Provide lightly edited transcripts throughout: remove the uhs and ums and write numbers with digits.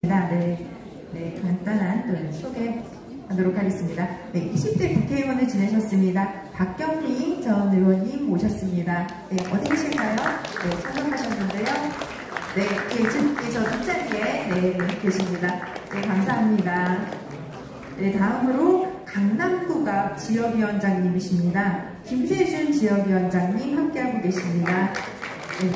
네, 간단한 또 소개하도록 하겠습니다. 네, 20대 국회의원을 지내셨습니다. 박경리 전 의원님 모셨습니다. 네, 어디 계실까요? 네, 참석하셨는데요. 네, 저 뒷자리에 계십니다. 네, 감사합니다. 네, 다음으로 강남구갑 지역위원장님이십니다. 김세준 지역위원장님 함께하고 계십니다. 네.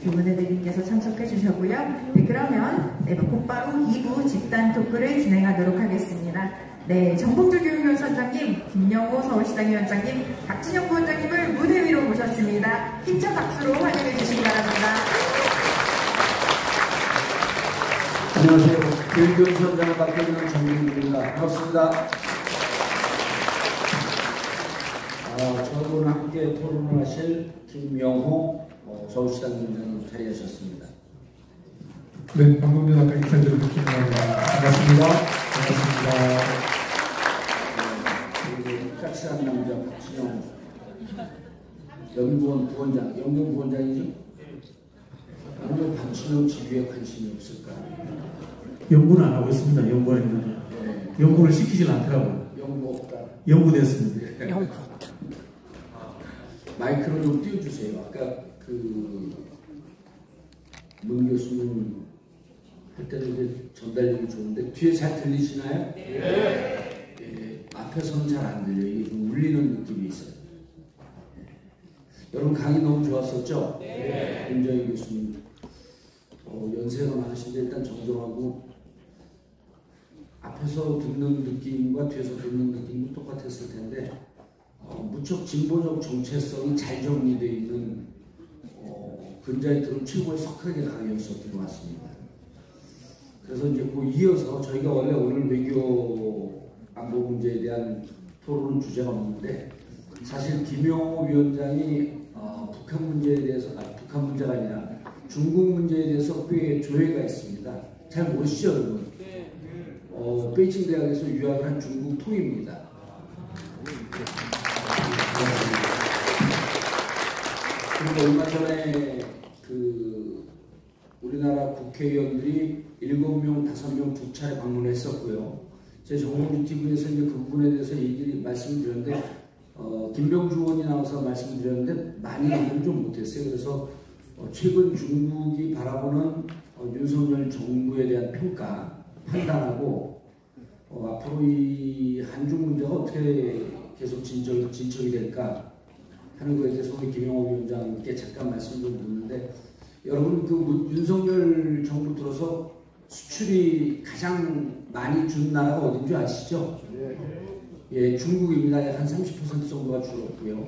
교문회대님께서 참석해 주셨고요. 네, 그러면 곧바로 2부 집단 토크를 진행하도록 하겠습니다. 네, 정봉주 교육위원장님, 김영호 서울시당 위원장님, 박진영 부원장님을 무대 위로 모셨습니다. 힘찬 박수로 환영해 주시기 바랍니다. 안녕하세요. 교육위원장을 맡고 있는 정봉주입니다. 반갑습니다. 저하고는 함께 토론을 하실 김영호 서울시당 위원장님 자리하셨습니다. 네, 방금 전에 아까 인사드린 김영호입니다. 반갑습니다. 짝사랑 남자 박진영 연구원 부원장, 연구원 부원장이죠? 오늘 박진영 지휘에 관심이 없을까? 연구는 안 하고 있습니다. 연구를 했는데. 네. 연구를 시키질 않더라고요. 연구 없다. 연구됐습니다. 마이크로 좀 띄워주세요. 아까 문 교수님 할 때는 이제 전달력이 좋은데 뒤에 잘 들리시나요? 네. 예, 앞에서는 잘 안 들려요. 이게 좀 울리는 느낌이 있어요. 여러분 강의 너무 좋았었죠? 네. 윤정희 교수님 연세가 많으신데 일단 정정하고 앞에서 듣는 느낌과 뒤에서 듣는 느낌이 똑같았을 텐데 무척 진보적 정체성이 잘 정리되어 있는 근자에 들은 최고의 석학의 강의였었던 것 같습니다. 그래서 이제 이어서 저희가 원래 오늘 외교 안보 문제에 대한 토론은 주제가 없는데 사실 김영호 위원장이 북한 문제에 대해서 북한 문제가 아니라 중국 문제에 대해서 꽤 조예가 있습니다. 잘 모르시죠, 여러분? 베이징 대학에서 유학을 한 중국 통입니다. 그리고 얼마 전에 우리나라 국회의원들이 7명, 5명 두 차례 방문했었고요. 제 정봉주 TV에서 이제 그 부분에 대해서 말씀드렸는데 김병주 의원이 나와서 말씀드렸는데 많이 얘기를 좀 못했어요. 그래서 최근 중국이 바라보는 윤석열 정부에 대한 평가, 판단하고 앞으로 이 한중 문제가 어떻게 계속 진척이 될까 하는 것에 대해서 우리 김영호 위원장님께 잠깐 말씀 좀 드렸는데 여러분 윤석열 정부 들어서 수출이 가장 많이 준 나라가 어딘 줄 아시죠? 예, 중국입니다. 약 한 30% 정도가 줄었고요.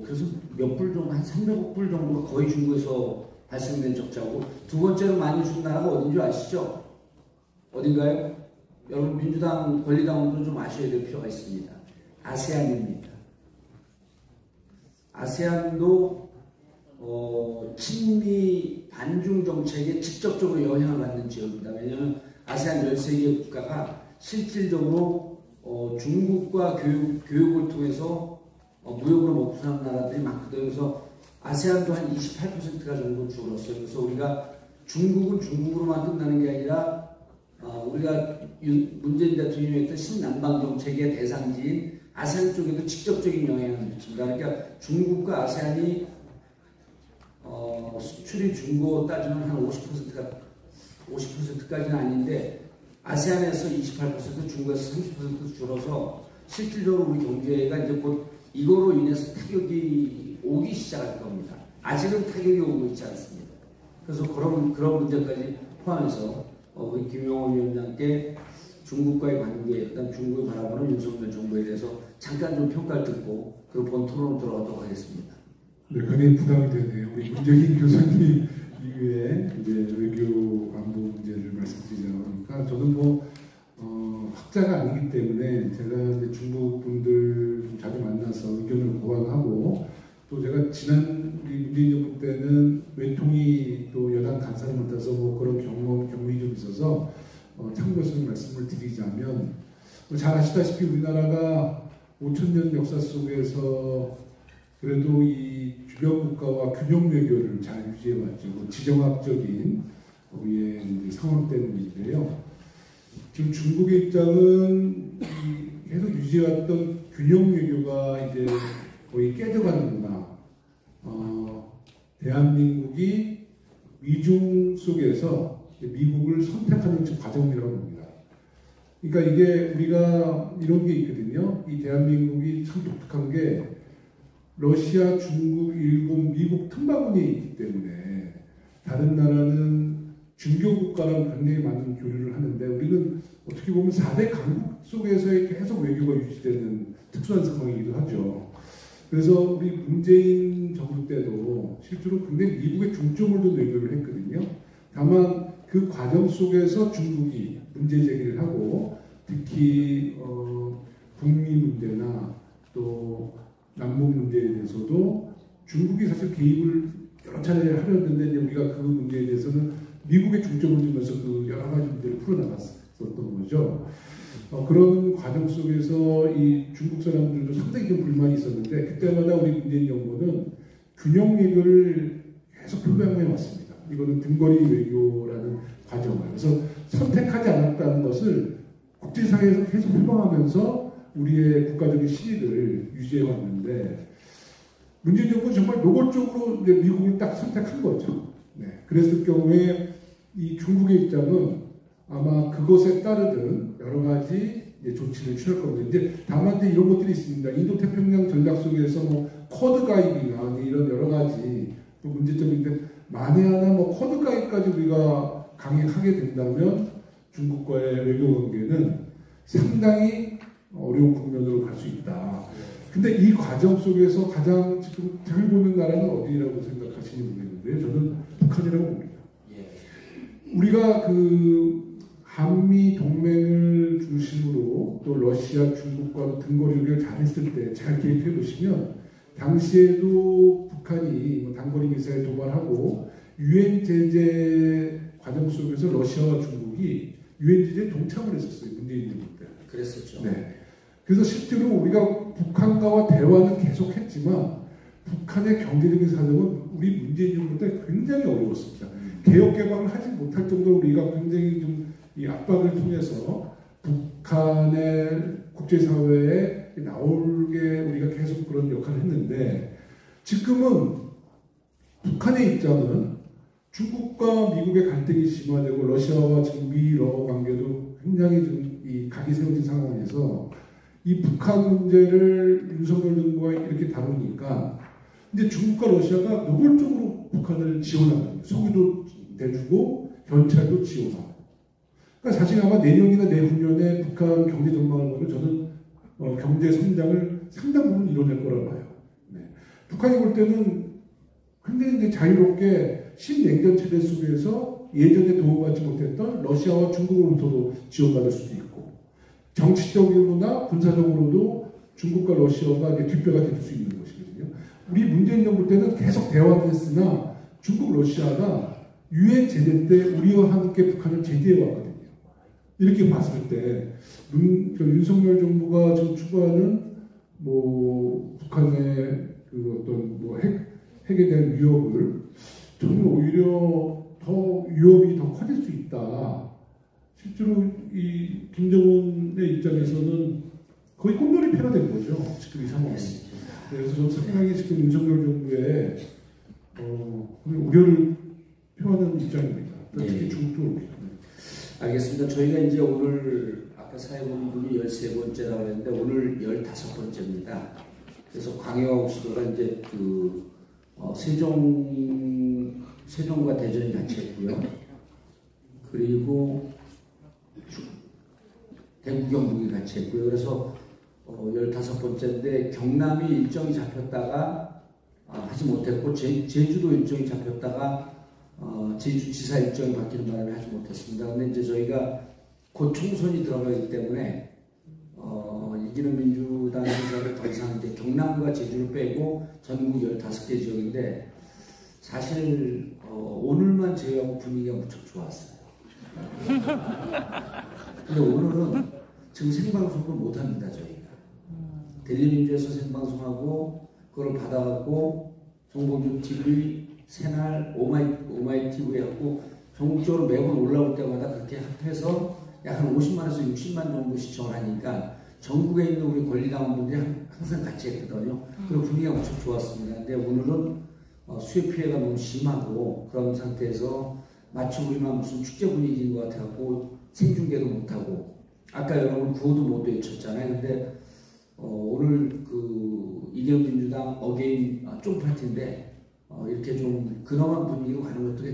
그래서 몇 불 정도, 한 300억 불 정도가 거의 중국에서 발생된 적자고 두 번째로 많이 준 나라가 어딘 줄 아시죠? 어딘가요? 여러분 민주당, 권리당원들은 좀 아셔야 될 필요가 있습니다. 아세안입니다. 아세안도 친미 반중 정책에 직접적으로 영향을 받는 지역입니다. 왜냐하면 아세안 13개 국가가 실질적으로 중국과 교육을 통해서 무역으로 먹고 사는 나라들이 많거든요. 그래서 아세안도 한 28%가 정도 줄었어요. 그래서 우리가 중국은 중국으로만 끝나는 게 아니라 우리가 문재인 대통령이 했던 신남방 정책의 대상지인 아세안 쪽에도 직접적인 영향을 미칩니다. 그러니까 중국과 아세안이 수출이 중고 따지면 한 50%까지는 아닌데 아세안에서 28%, 중국에서 30% 줄어서 실질적으로 우리 경제가 이제 곧 이거로 인해서 타격이 오기 시작할 겁니다. 아직은 타격이 오고 있지 않습니다. 그래서 그런 문제까지 포함해서 우리 김영호 위원장께 중국과의 관계, 그다음 중국이 바라보는 윤석열 정부에 대해서 잠깐 좀 평가를 듣고 그리고 본 토론으로 들어가도록 하겠습니다. 네, 굉장히 부담이 되네요. 우리 문재인 교수님 이후에 이제 외교 안보 문제를 말씀드리자 보니까 저는 학자가 아니기 때문에 제가 이제 중국 분들 좀 자주 만나서 의견을 고안하고 또 제가 지난 문재인 정부 때는 외통위 또 여당 간사를 맡아서 그런 경험이 좀 있어서 참고해서 말씀을 드리자면 잘 아시다시피 우리나라가 5,000년 역사 속에서 그래도 이 주변 국가와 균형 외교를 잘 유지해왔죠. 지정학적인 우리의 이제 상황 때문인데요. 지금 중국의 입장은 계속 유지해왔던 균형 외교가 이제 거의 깨져가는구나. 대한민국이 미중 속에서 미국을 선택하는 과정이라고 봅니다. 그러니까 이게 우리가 이런 게 있거든요. 이 대한민국이 참 독특한 게 러시아, 중국, 일본, 미국 틈바구니에 있기 때문에 다른 나라는 중교 국가랑 굉장히 많은 교류를 하는데 우리는 어떻게 보면 4대 강국 속에서의 계속 외교가 유지되는 특수한 상황이기도 하죠. 그래서 우리 문재인 정부 때도 실제로 굉장히 미국의 중점을 둔 외교를 했거든요. 다만 그 과정 속에서 중국이 문제 제기를 하고 특히 북미 문제나 또 남북 문제에 대해서도 중국이 사실 개입을 여러 차례 하려는데 이제 우리가 그 문제에 대해서는 미국의 중점을 두면서 그 여러 가지 문제를 풀어나갔었던 거죠. 그런 과정 속에서 이 중국 사람들도 상당히 좀 불만이 있었는데 그때마다 우리 문재인 정부는 균형 외교를 계속 표명해 왔습니다. 이거는 등거리 외교라는 과정을. 그래서 선택하지 않았다는 것을 국제사회에서 계속 표방하면서 우리의 국가적인 실익을 유지해 왔는데 문재인 정부는 정말 노골적으로 이제 미국을 딱 선택한 거죠. 네. 그랬을 경우에 이 중국의 입장은 아마 그것에 따르든 여러 가지 조치를 취할 겁니다. 이제 다만 이제 이런 것들이 있습니다. 인도 태평양 전략 속에서 뭐 쿼드 가입이나 이런 여러 가지 문제점인데 만에 하나 뭐 쿼드 가입까지 우리가 강행하게 된다면 중국과의 외교 관계는 상당히 어려운 국면으로 갈 수 있다. 근데 이 과정 속에서 가장 지금 잘 보는 나라는 어디라고 생각하시는지 모르겠는데요. 저는 북한이라고 봅니다. 우리가 그 한미 동맹을 중심으로 또 러시아, 중국과 등거리를 잘했을 때 잘 기억해 보시면 당시에도 북한이 단거리 미사일 도발하고 유엔 제재 과정 속에서 러시아와 중국이 유엔 제재에 동참을 했었어요. 문재인 정부 때. 그랬었죠. 네. 그래서 실제로 우리가 북한과의 대화는 계속했지만 북한의 경제적인 사정은 우리 문재인 정부 때 굉장히 어려웠습니다. 개혁 개방을 하지 못할 정도로 우리가 굉장히 좀 이 압박을 통해서 북한의 국제사회에 나오게 우리가 계속 그런 역할을 했는데 지금은 북한의 입장은 중국과 미국의 갈등이 심화되고 러시아와 지금 미러 관계도 굉장히 좀 이 각이 세워진 상황에서 이 북한 문제를 윤석열 정부가 이렇게 다루니까 이제 중국과 러시아가 노골적으로 북한을 지원하는 석유도 대주고 견찰도 지원하고 그러니까 사실 아마 내년이나 내후년에 북한 경제 전망을 보면 저는 경제 성장을 상당 부분 이뤄낼 거라고 봐요. 네. 북한이 볼 때는 굉장히 이제 자유롭게 신냉전 체제 속에서 예전에 도움받지 못했던 러시아와 중국으로부터도 지원받을 수도 있고 정치적으로나 군사적으로도 중국과 러시아가 이제 뒷배가 될 수 있는 것이거든요. 우리 문재인 정부 때는 계속 대화를 했으나 중국, 러시아가 유엔 제재 때 우리와 함께 북한을 제재해 왔거든요. 이렇게 봤을 때 윤석열 정부가 지금 추구하는 뭐 북한의 그 어떤 뭐 핵에 대한 위협을 저는 오히려 더 위협이 더 커질 수 있다. 실제로 이 김정은의 입장에서는 거의 꼼놀이패가 된 거죠. 지금 이 상황에서. 그래서 저는 상당히 지금 윤석열 정부의 우려를 표하는 입장입니다. 특히 중국도 그렇고. 알겠습니다. 저희가 이제 오늘 아까 사회본부이 13번째라고 했는데 오늘 15번째입니다. 그래서 광역 시도가 이제 그 세종과 대전이 같이 했고요. 그리고 대구 경북이 같이 했고요. 그래서 15번째인데 경남이 일정이 잡혔다가 하지 못했고 제주도 일정이 잡혔다가 제주지사 일정이 바뀌는 바람에 하지 못했습니다. 근데 이제 저희가 곧 총선이 들어가기 때문에 이기는 민주당 의사를 더 이상 이제 경남과 제주를 빼고 전국 15개 지역인데 사실 오늘만 제외하고 분위기가 무척 좋았어요. 근데 오늘은 지금 생방송을 못합니다. 저희가 델리민주에서 생방송하고 그걸 받아갖고 정봉주 TV, 새날, 오마이 TV 하고 전국적으로 매번 올라올 때마다 그렇게 합해서 약 한 50만에서 60만 정도 시청을 하니까 전국에 있는 우리 권리당원분들이 항상 같이 했거든요. 그리고 분위기가 엄청 좋았습니다. 근데 오늘은 수해 피해가 너무 심하고 그런 상태에서 마치 우리만 무슨 축제 분위기인 것 같아갖고 생중계도 못하고 아까 여러분 구호도 못 외쳤잖아요. 근데 오늘 그 이재명 민주당 어게인 쫑파티인데 이렇게 좀 근엄한 분위기로 가는 것도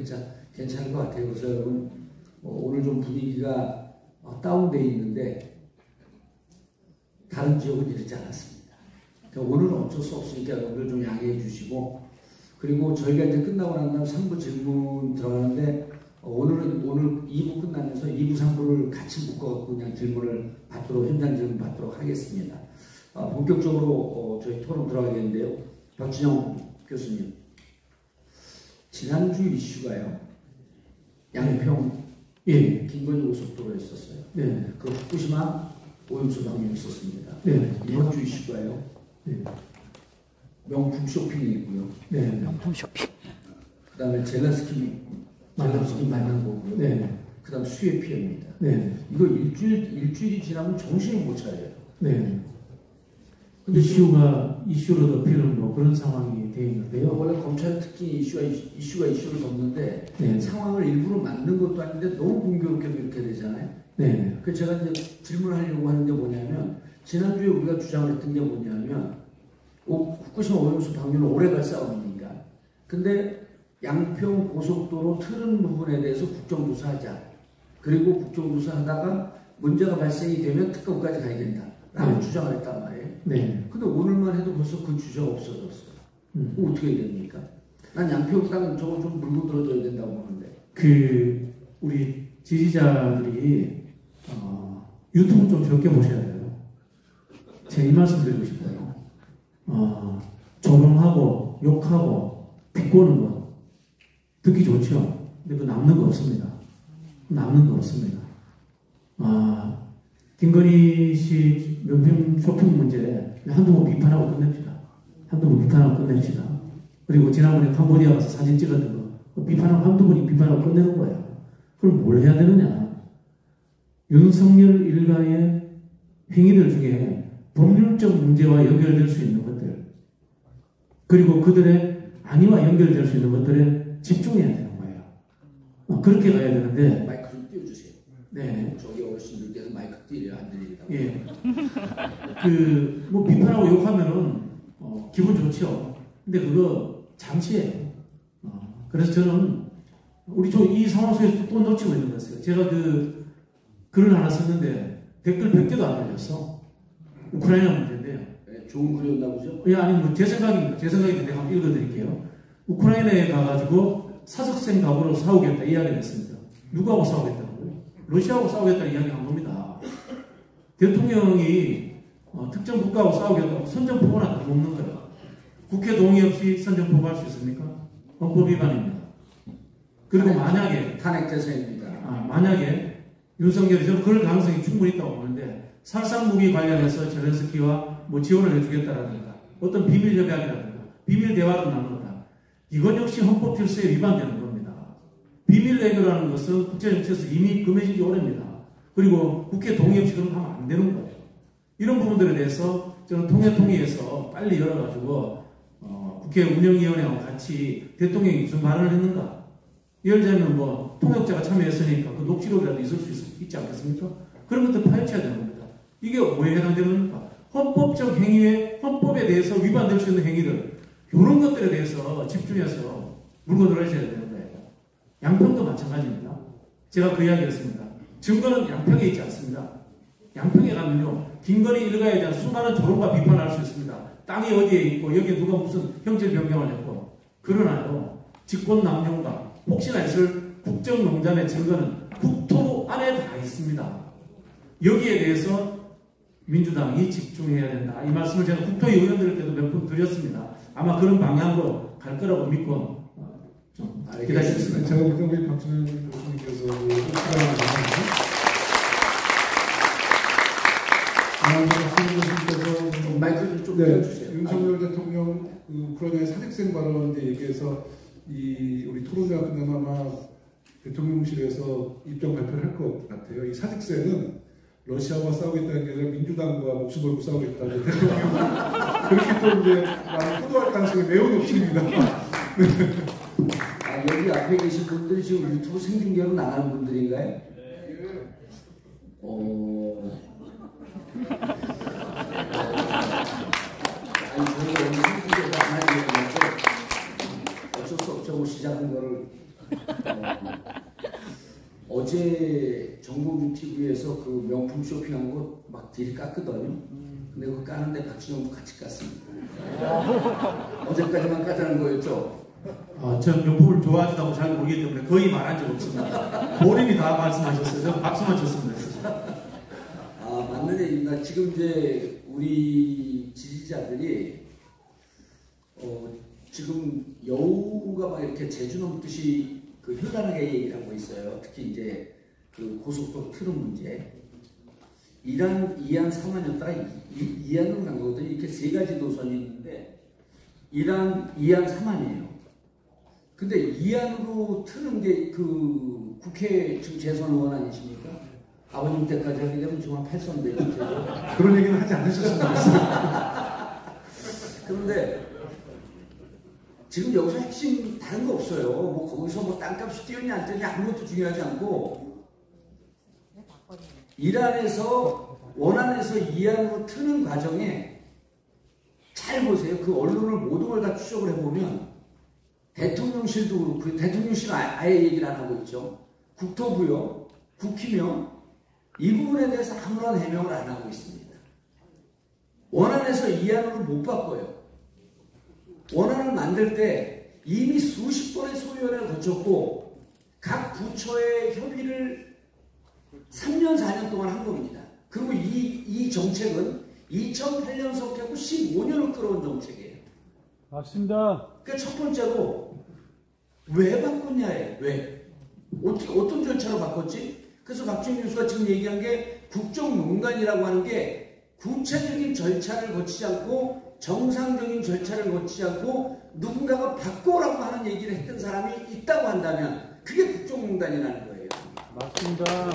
괜찮은 것 같아요. 그래서 여러분 오늘 좀 분위기가 다운돼 있는데 다른 지역은 이렇지 않았습니다. 그러니까 오늘은 어쩔 수 없으니까 여러분들 좀 양해해 주시고 그리고 저희가 이제 끝나고 난 다음 3부 질문 들어가는데 오늘 2부 끝나면서 2부, 3부를 같이 묶어갖고 그냥 질문을 받도록 현장 질문 받도록 하겠습니다. 본격적으로 저희 토론 들어가겠는데요. 박진영 교수님, 지난주 이슈가요. 양평 예. 김건희 고속도로에 있었어요. 네. 그 후쿠시마 오염수 방류 있었습니다. 네. 이번 주 이슈가요. 네. 명품 쇼핑이 있고요. 네. 명품 쇼핑. 그 다음에 젤라스키 만난 거고요. 네. 그 다음 수해 피해입니다. 네. 이거 일주일이 지나면 정신을 못 차려요. 네. 근데 이슈로 덮이는 뭐 그런 상황이 되어 있는데요. 원래 검찰 특히 이슈를 덮는데 네. 상황을 일부러 만든 것도 아닌데 너무 공교롭게 이렇게 되잖아요. 네. 그 제가 이제 질문하려고 하는 게 뭐냐면 지난주에 우리가 주장을 했던 게 뭐냐면 후쿠시마 오염수 방류는 오래갈 싸움이니까. 근데 양평 고속도로 틀은 부분에 대해서 국정조사하자. 그리고 국정조사하다가 문제가 발생이 되면 특검까지 가야 된다. 라고 주장을 했단 말이에요. 네. 근데 오늘만 해도 벌써 그 주제가 없어졌어요. 어떻게 해야 됩니까? 난 양평 땅은 저거 좀 물고 들어줘야 된다고 보는데. 우리 지지자들이 유튜브 좀 적게 보셔야 돼요. 제가 이 말씀 드리고 싶어요. 조롱하고 욕하고 비꼬는 거 듣기 좋죠. 근데 그 남는 거 없습니다. 김건희 씨 명품 쇼핑 문제 한두 번 비판하고 끝냅시다. 그리고 지난번에 캄보디아 가서 사진 찍었던 거 한두 번이 비판하고 끝내는 거예요. 그럼 뭘 해야 되느냐? 윤석열 일가의 행위들 중에 법률적 문제와 연결될 수 있는 것들 그리고 그들의 안위와 연결될 수 있는 것들에 집중해야 되는 거예요. 그렇게 가야 되는데 마이크 좀 띄워주세요. 네. 저기 어르신들께서 마이크 띄려 안 들리다. 예. 뭐 비판하고 욕하면은 기분 좋죠. 근데 그거 잠시예요. 그래서 저는 이 상황 속에서 또 놓치고 있는 거였어요. 제가 글을 하나 썼는데 댓글 100개도 안 달렸어. 우크라이나 문제인데요. 네, 좋은 글이었나 보죠? 예, 아니 제 생각입니다. 제 생각인데 내가 한번 읽어드릴게요. 우크라이나에 가가지고 사적생 각오로 싸우겠다 이야기를 했습니다. 누구하고 싸우겠다고요? 러시아하고 싸우겠다는 이야기 한 겁니다. 대통령이 특정 국가하고 싸우겠다고 선전포고는 다름없는 거예요. 국회 동의 없이 선전포고할 수 있습니까? 헌법 위반입니다. 그리고 만약에 탄핵재생입니다. 만약에 윤석열이 저는 그럴 가능성이 충분히 있다고 보는데 살상무기 관련해서 젤렌스키와 뭐 지원을 해주겠다라든가 어떤 비밀 협약이라든가 비밀 대화를 나누다. 이건 역시 헌법 질서에 위반되는 겁니다. 비밀 외교라는 것은 국제정치에서 이미 금해진 지 오래입니다. 그리고 국회 동의 없이 그런 거 하면 안 되는 거예요. 이런 부분들에 대해서 저는 통일에서 빨리 열어가지고 국회 운영위원회하고 같이 대통령이 무슨 발언을 했는가? 예를 들면 뭐 통역자가 참여했으니까 그 녹취록이라도 있을 수 있지 않겠습니까? 그런 것들 파헤쳐야 되는 겁니다. 이게 뭐에 해당되는 겁니까? 헌법적 행위에 헌법에 대해서 위반될 수 있는 행위들 이런 것들에 대해서 집중해서 물건을 하셔야 되는 거예요. 양평도 마찬가지입니다. 제가 그 이야기했습니다. 증거는 양평에 있지 않습니다. 양평에 가면요 김건희 일가에 대한 수많은 조롱과 비판을 할 수 있습니다. 땅이 어디에 있고 여기에 누가 무슨 형질 변경을 했고 그러나요 직권남용과 혹시나 있을 국정농단의 증거는 국토부 안에 다 있습니다. 여기에 대해서 민주당이 집중해야 된다. 이 말씀을 제가 국토위 의원들께도 몇 번 드렸습니다. 아마 그런 방향으로 갈 거라고 믿고 좀 기다리겠습니다. 제가 볼 때 우리 박준현 교수님께서 마이크를 좀 띄워주세요. 윤석열 대통령 우크라이나의 사직생 발언 이제 얘기해서 우리 토론회가 끝나면 아마 대통령실에서 입장 발표를 할 것 같아요. 이 사직생은 러시아와 싸우겠다는 게 아니라 민주당과 목숨 걸고 싸우겠다. 대통령이 그렇게 또 이제 많이 포도할 가능성이 매우 높습니다. 여기 앞에 계신 분들이 지금 유튜브 생중계로 나가는 분들인가요? 아니, 저희가 오늘 생중계가 안 하기 때문에 어쩔 수 없죠. 시작한 거를. 어제 정봉주 TV에서 그 명품 쇼핑한 거 막 딜 깠거든요. 근데 그거 까는데 박진영도 같이 깠습니다. 어제까지만 까자는 거였죠? 전 명품을 좋아하지도 잘 모르기 때문에 거의 말한 적 없습니다. 본인이 다 말씀하셨어요. 저는 박수만 쳤습니다. 맞는 얘기입니다. 지금 이제 우리 지지자들이 지금 여우가 막 이렇게 제주 넘듯이 그 현란하게 얘기를 하고 있어요. 특히 이제 그 고속도로 트름 문제. 이안, 3안이었다가 이안으로 간 거거든요. 이렇게 세 가지 노선이 있는데 이안, 3안이에요. 근데 이안으로 트는 게 그 국회 지금 재선 의원 아니십니까? 아버님 때까지 하게 되면 정말 패선되죠. 그런 얘기는 하지 않으셨으면 좋겠습니다. 그런데 지금 여기서 핵심 다른 거 없어요. 뭐 거기서 뭐 땅값이 뛰었냐 안 뛰었냐 아무것도 중요하지 않고 이란에서 원안에서 이안으로 트는 과정에 잘 보세요. 그 언론을 모든 걸 다 추적을 해보면 대통령실도 그렇고 대통령실은 아예 얘기를 안 하고 있죠. 국토부요, 국힘요 이 부분에 대해서 아무런 해명을 안 하고 있습니다. 원안에서 이안으로 못 바꿔요. 원안을 만들 때 이미 수십 번의 소위원회를 거쳤고 각 부처의 협의를 3년, 4년 동안 한 겁니다. 그리고 이 정책은 2008년 속하고 15년을 끌어온 정책이에요. 맞습니다. 그러니까 첫 번째로 왜 바꿨냐예요. 왜? 어떤 절차로 바꿨지? 그래서 박지원 교수가 지금 얘기한 게 국정농단이라고 하는 게 구체적인 절차를 거치지 않고 정상적인 절차를 거치지 않고 누군가가 바꿔라고 하는 얘기를 했던 사람이 있다고 한다면 그게 국정농단이라는 거예요. 맞습니다.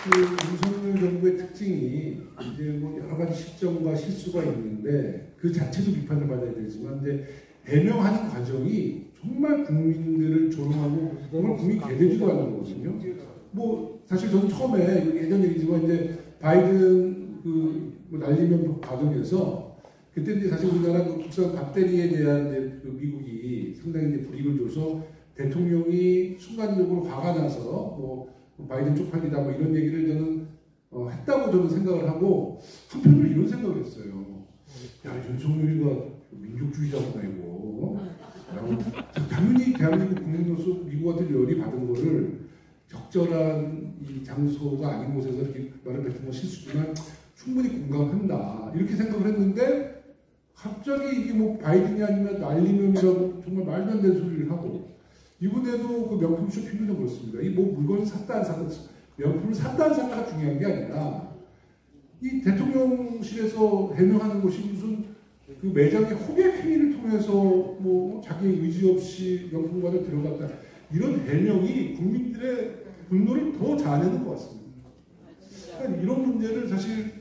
그 윤석열 정부의 특징이 이제 뭐 여러 가지 실정과 실수가 있는데 그 자체도 비판을 받아야 되지만 이제 해명하는 과정이 정말 국민들을 조롱하고 정말 국민 개되지도 않는 거거든요. 뭐 사실 저는 처음에 예전 얘기지만 이제 바이든 뭐 날리면 과정에서 그때 이제 사실 우리나라 그 국산 배터리에 대한 이제 그 미국이 상당히 이제 불이익을 줘서 대통령이 순간적으로 화가 나서 뭐 바이든 쪽팔리다 뭐 이런 얘기를 저는 했다고 저는 생각을 하고 한편으로 이런 생각을 했어요. 야, 윤석열이가 민족주의자가 아니고 당연히 대한민국 국민으로서 미국한테 열이 받은 거를 적절한 이 장소가 아닌 곳에서 이렇게 말을 뱉은 건 실수지만 충분히 공감한다 이렇게 생각을 했는데 갑자기 이게 뭐 바이든이 아니면 날리면이라고 정말 말도 안 되는 소리를 하고 이번에도 그 명품 쇼핑도 그렇습니다. 이 뭐 물건을 샀다 안 샀다 명품을 샀다 안 샀다가 중요한 게 아니라 이 대통령실에서 해명하는 것이 무슨 그 매장의 호객 행위를 통해서 뭐 자기 의지 없이 명품관에 들어갔다 이런 해명이 국민들의 분노를 더 자아내는 것 같습니다. 그러니까 이런 문제를 사실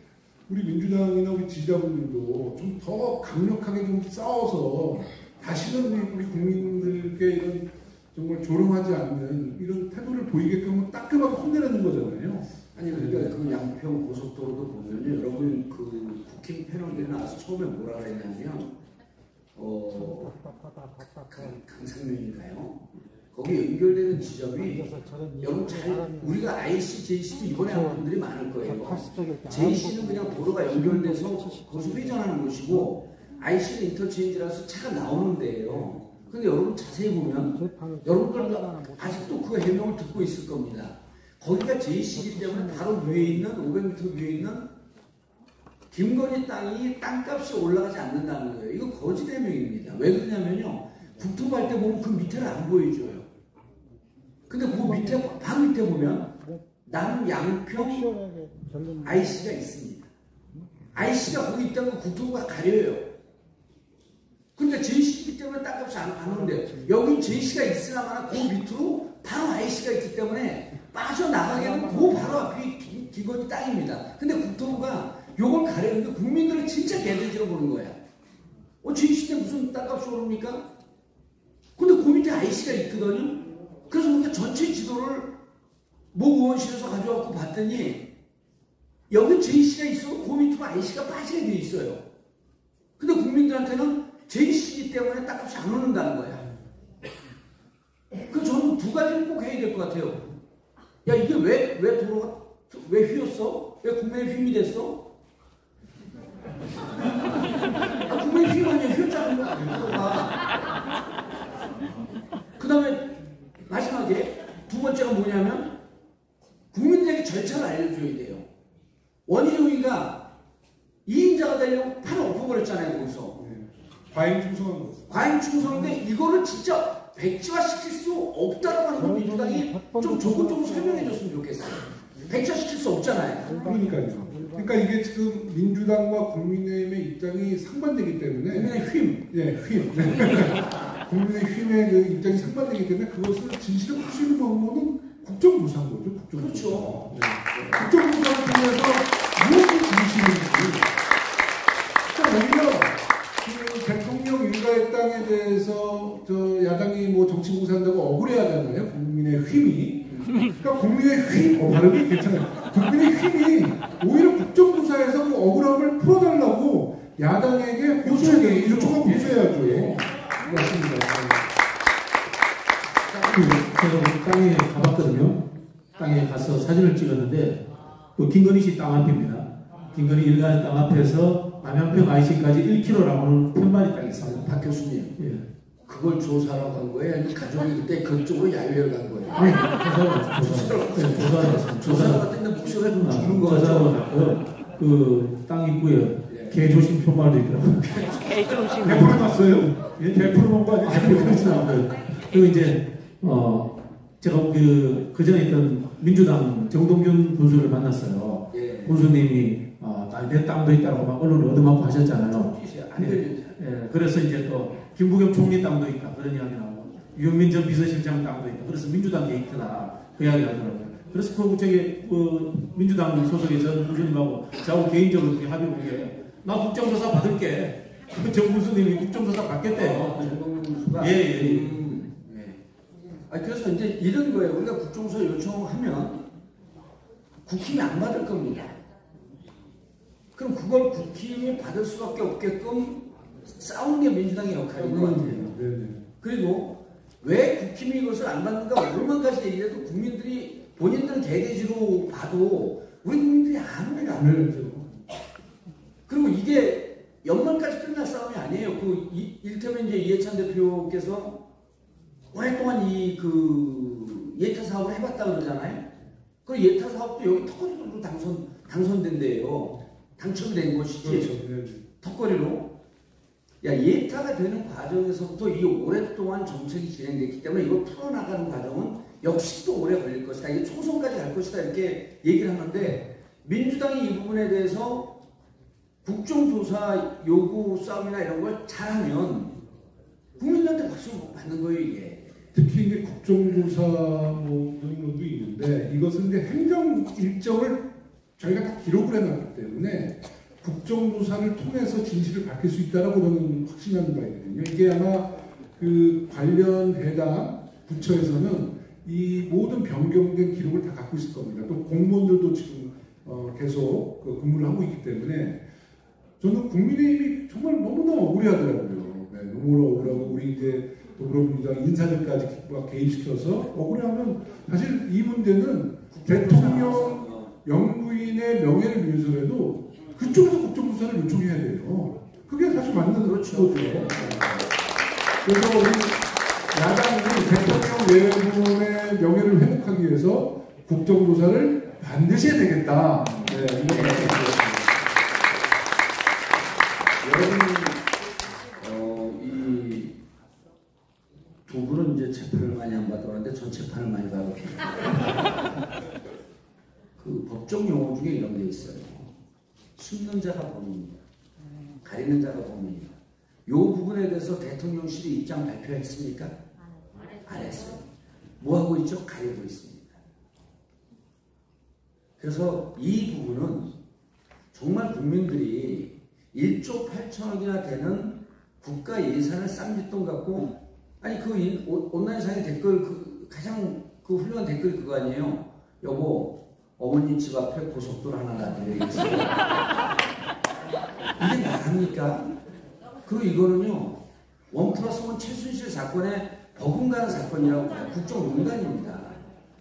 우리 민주당이나 우리 지지자분들도 좀 더 강력하게 좀 싸워서 다시는 우리 국민들께 이런 정말 조롱하지 않는 이런 태도를 보이게끔 따끔하게 혼내라는 거잖아요. 아니 그러니까 그 양평 고속도로도 보면요, 여러분 그 국힘 패널들이 나와서 처음에 뭐라 그랬냐면 강상면인가요? 거기 연결되는 지점이 여러분 잘 우리가 IC, JC도 이번에 한 분들이 많을 거예요. JC는 그냥 도로가 연결돼서 거기서 회전하는 곳이고 IC는 인터체인지라서 차가 나오는 데예요. 근데 여러분 자세히 보면 여러분들 아직도 그 해명을 듣고 있을 겁니다. 거기가 JC이기 때문에 바로 위에 있는 500m 위에 있는 김건희 땅이 땅값이 올라가지 않는다는 거예요. 이거 거짓 해명입니다. 왜 그러냐면요, 국토부 할 때 보면 그 밑에를 안 보여줘요. 근데 그 밑에 방 밑에 보면 남 양평 IC가 있습니다. IC가 거기 있다면 국토부가 가려요. 그러니까 JC이기 때문에 땅값이 안 오는데요. 여기 JC가 있으나마나 그 밑으로 바로 IC가 있기 때문에 빠져나가게는 그 바로 앞이 기건이 땅입니다. 근데 국토부가 요걸 가려는데 국민들은 진짜 개돼지로 보는 거야. JC 때 무슨 땅값이 오릅니까? 근데 그 밑에 IC가 있거든요. 그래서 우리가 전체 지도를 모 의원실에서 가져와서 봤더니 여기 JC가 있어도 그 밑으로 IC가 빠지게 돼 있어요. 근데 국민들한테는 JC이기 때문에 땅값이 안 오른다는 거야. 그 저는 두 가지를 꼭 해야 될 것 같아요. 야, 이게 왜 도로가 왜 휘었어? 왜 국민의 휘임이 됐어? 국민의 휘임 아니야. 휘었자는 거 아니야. 그 다음에 마지막에 두 번째가 뭐냐면 국민들에게 절차를 알려줘야 돼요. 원희룡이가 2인자가 되려고 팔을 엎어버렸잖아요. 거기서. 과잉 충성인데 이거를 진짜 백지화시킬 수 없다라고 하는 걸 민주당이 좀 조금 설명해 줬으면 좋겠어요. 백지화시킬 수 없잖아요. 그러니까요. 그러니까 이게 지금 민주당과 국민의힘의 입장이 상반되기 때문에 국민의 휨. 예, 휨. 국민의힘의 그 입장이 상반되기 때문에 그것을 진실을 풀 수 있는 방법은 국정조사인 거죠. 국정조사. 그렇죠. 네. 국정조사를 통해서 무엇이 진실인지. 그러니까 오히려 그 대통령 일가의 땅에 대해서 저 야당이 뭐 정치공사한다고 억울해하잖아요. 국민의 휨이. 그러니까 국민의 휨, 발음이 괜찮아요. 국민의 휨이 오히려 국정조사에서 그 억울함을 풀어달라고 야당에게 요청해, 요청하고 호소해야죠. 맞습니다. 제가 땅에 가봤거든요. 땅에 가서 사진을 찍었는데 그 김건희 씨 땅 앞입니다. 김건희 일가의 땅 앞에서 남양평 IC까지 1km라고는 편만이 땅이 있습니다. 박 교수님, 예. 그걸 조사하러 간 거예요? 아니면 가족이 그때 그쪽으로 야유회 간 거예요? 아니, 조사하러 갔는데 목소리가 좀 죽는 거 조사하러 같죠? 갔고요. 그 땅 입구에 개조심 표말도 있더라고요. 개조심. 100% 났어요? 예, 100% 본거 아니에요? 그리고 이제 제가 그 전에 있던 민주당 정동균 군수를 만났어요. 예. 군수님이 내 땅도 있다고 막 언론을 얻어맞고 하셨잖아요. 안 들리죠. 예, 그래서 이제 또 김부겸 총리 땅도 있다 그런 이야기 나오고 유현민 전 비서실장 땅도 있다. 그래서 민주당 게이트다 그 이야기 하더라고요. 그래서 그 민주당 소속의 전 군수님하고 저하고 개인적으로 합의한 게 나 국정조사 받을게. 정 군수님이 국정조사 받겠대요. 정동균 군수가. 예. 그래서 이제 이런 거예요. 우리가 국정조사 요청하면 국힘이 안 받을 겁니다. 그럼 그걸 국힘이 받을 수밖에 없게끔 싸우는 게 민주당의 역할인 것 같아요. 그리고 왜 국힘이 이것을 안 받는가 얼마나 가지 얘기해도 국민들이 본인들은 개돼지로 봐도 우리 국민들이 아무래도 안 해요. 그리고 이게 연말까지 끝날 싸움이 아니에요. 일테면 이제 이해찬 대표께서 오랫동안 예타 사업을 해봤다 그러잖아요. 그 예타 사업도 여기 턱걸이로 당선된대요. 당첨된 것이지. 그렇죠. 턱걸이로. 예타가 되는 과정에서부터 이 오랫동안 정책이 진행됐기 때문에 이걸 풀어나가는 과정은 역시 또 오래 걸릴 것이다. 이게 총선까지 갈 것이다. 이렇게 얘기를 하는데 민주당이 이 부분에 대해서 국정조사 요구 싸움이나 이런 걸 잘하면 국민들한테 박수 받는 거예요, 이게. 특히 이제 국정조사 뭐 그런 것도 있는데 이것은 이제 행정 일정을 저희가 다 기록을 해놨기 때문에 국정조사를 통해서 진실을 밝힐 수 있다라고 저는 확신하는 바이거든요. 이게 아마 그 관련 해당 부처에서는 이 모든 변경된 기록을 다 갖고 있을 겁니다. 또 공무원들도 지금 계속 그 근무를 하고 있기 때문에 저는 국민의힘이 정말 너무나 억울해하더라고요. 네, 너무나 억울하고 우리 이제 더불어민주당 인사들까지 개입시켜서 억울해하면 사실 이 문제는 대통령 영부인의 명예를 위해서라도 그쪽에서 국정조사를 요청해야 돼요. 그게 사실 맞는 거죠. 그래서 우리 야당이 대통령 외부의 명예를 회복하기 위해서 국정조사를 반드시 해야 되겠다. 네, 이런 말씀드렸습니다. 여러분, 이 두 분은 이제 재판을 많이 안 받아봤는데 전 재판을 많이 받았거든요. 그 법정 용어 중에 이런 게 있어요. 숨는 자가 범인이다. 가리는 자가 범인이다. 이 부분에 대해서 대통령실이 입장 발표했습니까? 안 했어요. 뭐 하고 있죠? 가리고 있습니다. 그래서 이 부분은 정말 국민들이 1조 8천억이나 되는 국가 예산을 쌍짓돈 갖고, 아니 그 온라인상의 댓글 가장 훌륭한 댓글이 그거 아니에요? 여보, 어머님 집 앞에 고속도로 하나 놔드려야겠어요. 이게 나합니까? 그리고 이거는요, 1+1 최순실 사건의 버금가는 사건이라고 봐요. 국정농단입니다.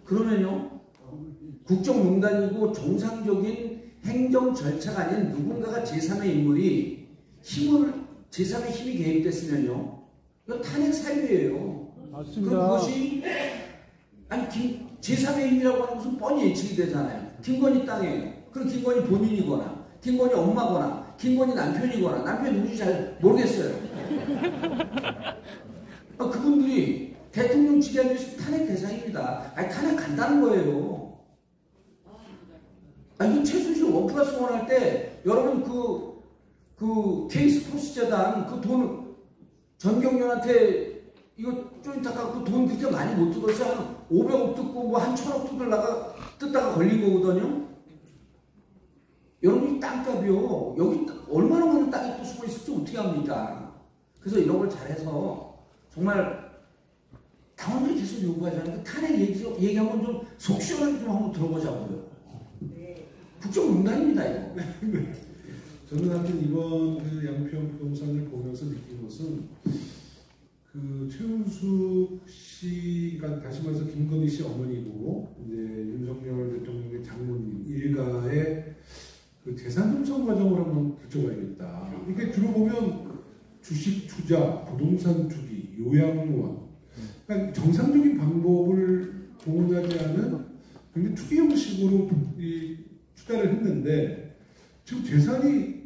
그러면요, 국정농단이고 정상적인 행정 절차가 아닌 누군가가 제3의 인물이 제3의 힘이 개입됐으면요, 이건 탄핵 사유예요. 맞습니다. 그럼 그것이 아니 제3의 힘이라고 하는 것은 뻔히 예측이 되잖아요. 김건희 땅이에요. 그럼 김건희 본인이거나 김건희 엄마거나 김건희 남편이거나, 남편이 누군지 잘 모르겠어요. 그분들이 대통령 직위하면서 탄핵 대상입니다. 아니 탄핵 간다는 거예요. 아니 최순실 1+1 할 때 여러분 그 K스포츠 재단 그 돈 전경련한테 이거 좀 이따가 그 돈 그렇게 많이 못 뜯었어요. 한 500억 뜯고 뭐 한 1000억 뜯다가 걸린 거거든요. 여러분 이 땅값이요. 여기 얼마나 많은 땅이 또 숨어 있을지 어떻게 합니까? 그래서 이런 걸 잘해서 정말 당원들이 계속 요구하자는 그 탄핵 얘기하면 좀 속 시원하게 좀 한번 들어보자고요. 국정농단입니다 이거. 저는 하여튼 이번 그 양평 부동산을 보면서 느낀 것은 그 최은숙 씨가 다시 말해서 김건희 씨 어머니고 이제 윤석열 대통령의 장모님 일가의 그 재산 형성 과정을 한번 들춰봐야겠다. 이게 주로 보면 주식 투자, 부동산 투기, 요양원, 그러니까 정상적인 방법을 동원하지 않은 굉장히 투기 형식으로 이 투자를 했는데 지금 재산이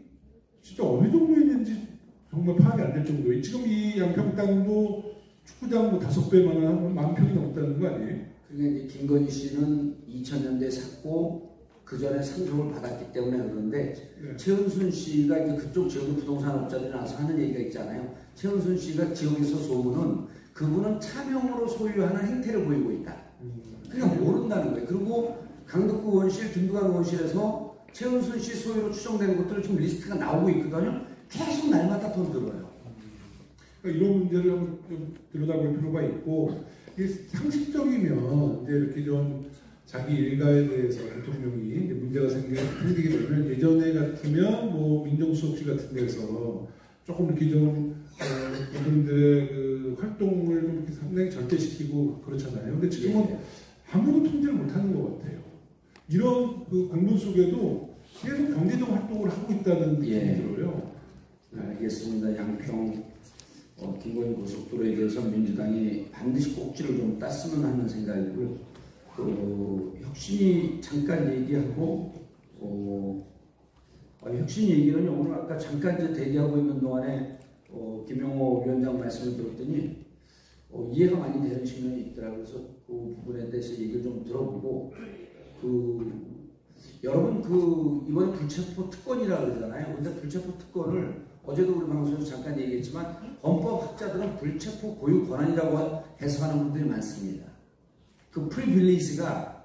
진짜 어느 정도 있는지 정말 파악이 안 될 정도예요. 지금 이 양평 땅도 축구장 뭐 5배만 만 평이 넘다는 거 아니에요? 그게 이제 김건희 씨는 2000년대에 샀고 그 전에 상속을 받았기 때문에 그런데 네. 최은순 씨가 이제 그쪽 지역의 부동산 업자들이 나와서 하는 얘기가 있잖아요. 최은순 씨가 지역에서 소문은 그분은 차명으로 소유하는 행태를 보이고 있다. 그냥 모른다는 거예요. 그리고 강덕구 원실, 김두관 원실에서 최은순 씨 소유로 추정되는 것들 지금 리스트가 나오고 있거든요. 계속 날마다 돈 들어요. 그러니까 이런 문제를 한번 좀 들여다볼 필요가 있고, 이게 상식적이면 이제 이렇게 좀 자기 일가에 대해서 대통령이 이제 문제가 생기게 되면 예전에 같으면 뭐 민정수석실 같은 데서 조금 이렇게 좀 그분들의 그 활동을 좀 이렇게 상당히 절대시키고 그렇잖아요. 근데 지금은 아무도 통제를 못하는 것 같아요. 이런 그 공분 속에도 계속 경제적 활동을 하고 있다는 느낌이 들어요. 알겠습니다. 양평 김건희 고속도로에 대해서 민주당이 반드시 꼭지를 좀 땄으면 하는 생각이고요. 혁신이 잠깐 얘기하고 혁신 얘기는 오늘 아까 잠깐 이제 대기하고 있는 동안에 김용호 위원장 말씀을 들었더니 이해가 많이 되는 측면이 있더라고요. 그래서 그 부분에 대해서 얘기를 좀 들어보고 여러분 이번에 불체포 특권이라고 그러잖아요. 근데 불체포 특권을 어제도 우리 방송에서 잠깐 얘기했지만 헌법학자들은 불체포 고유 권한이라고 해석하는 분들이 많습니다. 그 프리빌리지라고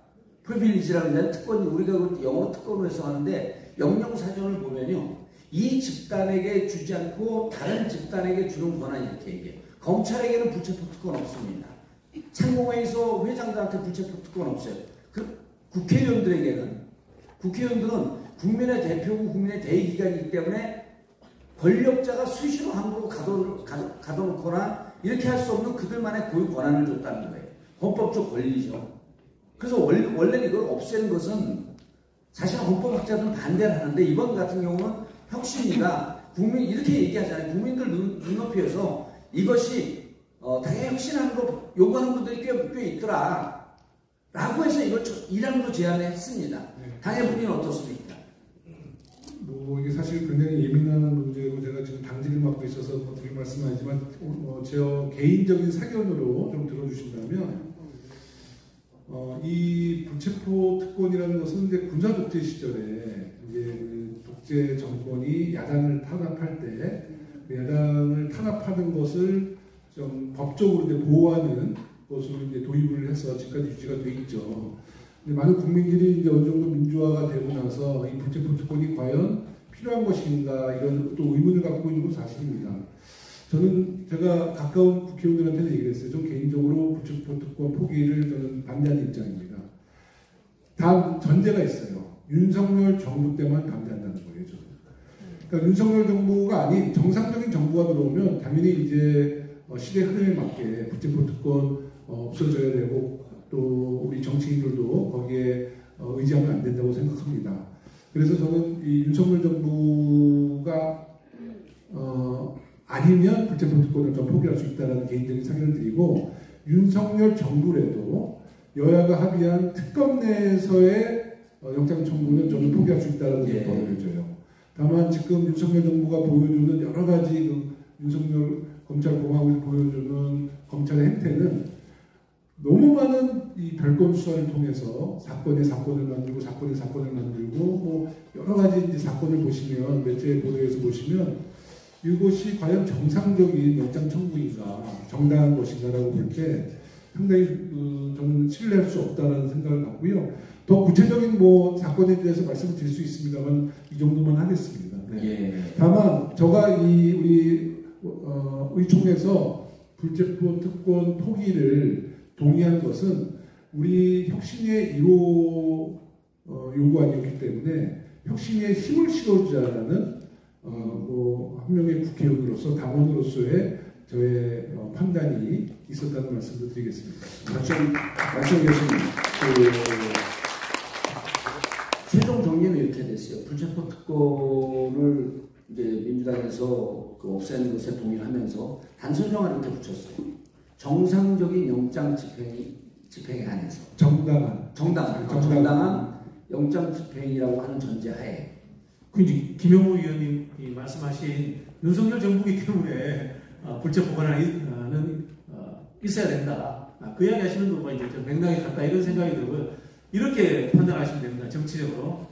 하는 특권이 우리가 영어로 특권으로 해석하는데 영영사전을 보면요. 이 집단에게 주지 않고 다른 집단에게 주는 권한 이렇게 얘기해요. 검찰에게는 불체포 특권 없습니다. 상공회의소 회장들한테 불체포 특권 없어요. 국회의원들은 국민의 대표고 국민의 대의기관이기 때문에 권력자가 수시로 함부로 가둬놓거나 이렇게 할 수 없는 그들만의 고유 권한을 줬다는 거예요. 헌법적 권리죠. 그래서 원래 이걸 없애는 것은 사실 헌법학자들은 반대를 하는데 이번 같은 경우는 혁신이다. 이렇게 얘기하잖아요. 국민들 눈높이에서 이것이 당연히 혁신하는 거 요구하는 분들이 꽤 있더라. 라고 해서 이걸 1항으로 제안을 했습니다. 당의 분위기는 어떻습니까? 뭐 이게 사실 굉장히 예민한 문제고 제가 지금 당직을 맡고 있어서 드릴 말씀은 아니지만 제 개인적인 사견으로 좀 들어주신다면 이 불체포 특권이라는 것은 이제 군사 독재 시절에 이제 독재 정권이 야당을 탄압할 때 그 야당을 탄압하는 것을 좀 법적으로 이제 보호하는 것으로 이제 도입을 해서 지금까지 유지가 돼 있죠. 근데 많은 국민들이 이제 어느 정도 민주화가 되고 나서 이 불체포 특권이 과연 필요한 것인가 이런 또 의문을 갖고 있는 건 사실입니다. 저는 제가 가까운 국회의원들한테는 얘기를 했어요. 좀 개인적으로 불체포 특권 포기를 저는 반대하는 입장입니다. 단 전제가 있어요. 윤석열 정부 때만 반대한다는 거예요. 저는. 그러니까 윤석열 정부가 아닌 정상적인 정부가 들어오면 당연히 이제 시대 흐름에 맞게 불체포 특권 없어져야 되고 또 우리 정치인들도 거기에 의지하면 안 된다고 생각합니다. 그래서 저는 이 윤석열 정부가 아니면 불체포 특권을 좀 포기할 수 있다는 개인적인 상견을 드리고 윤석열 정부라도 여야가 합의한 특검 내에서의 영장 청구는 저는 포기할 수 있다는 것을 보여줘요. 다만 지금 윤석열 정부가 보여주는 여러 가지 그 윤석열 검찰 공화국이 보여주는 검찰의 행태는 너무 많은 이 별건 수사를 통해서 사건에 사건을 만들고 사건에 사건을 만들고 뭐 여러 가지 이제 사건을 보시면 매체 보도에서 보시면 이것이 과연 정상적인 영장 청구인가 정당한 것인가라고 볼 때 상당히 저는 신뢰할 수 없다는 생각을 갖고요. 더 구체적인 뭐 사건에 대해서 말씀을 드릴 수 있습니다만 이 정도만 하겠습니다. 네. 예. 다만 제가 우리 의총에서 불체포 특권 포기를 동의한 것은 우리 혁신의 1호 요구 아니었기 때문에 혁신에 힘을 실어주자라는 한 명의 국회의원으로서 당원으로서의 저의 판단이 있었다는 말씀을 드리겠습니다. 말씀드렸습니다. 최종 정리는 이렇게 됐어요. 불체포 특권을 이제 민주당에서 없애는 것에 동의를 하면서 단순정을 이렇게 붙였어요. 정상적인 영장 집행에 한해서 정당한 영장 집행이라고 하는 전제하에. 이제 김영우 의원님이 말씀하신 윤석열 정부이기 때문에 불체포 권한은 있어야 된다. 그 이야기 하시는 거가 이제 좀 맥락이 같다 이런 생각이 들고요. 이렇게 판단하시면 됩니다. 정치적으로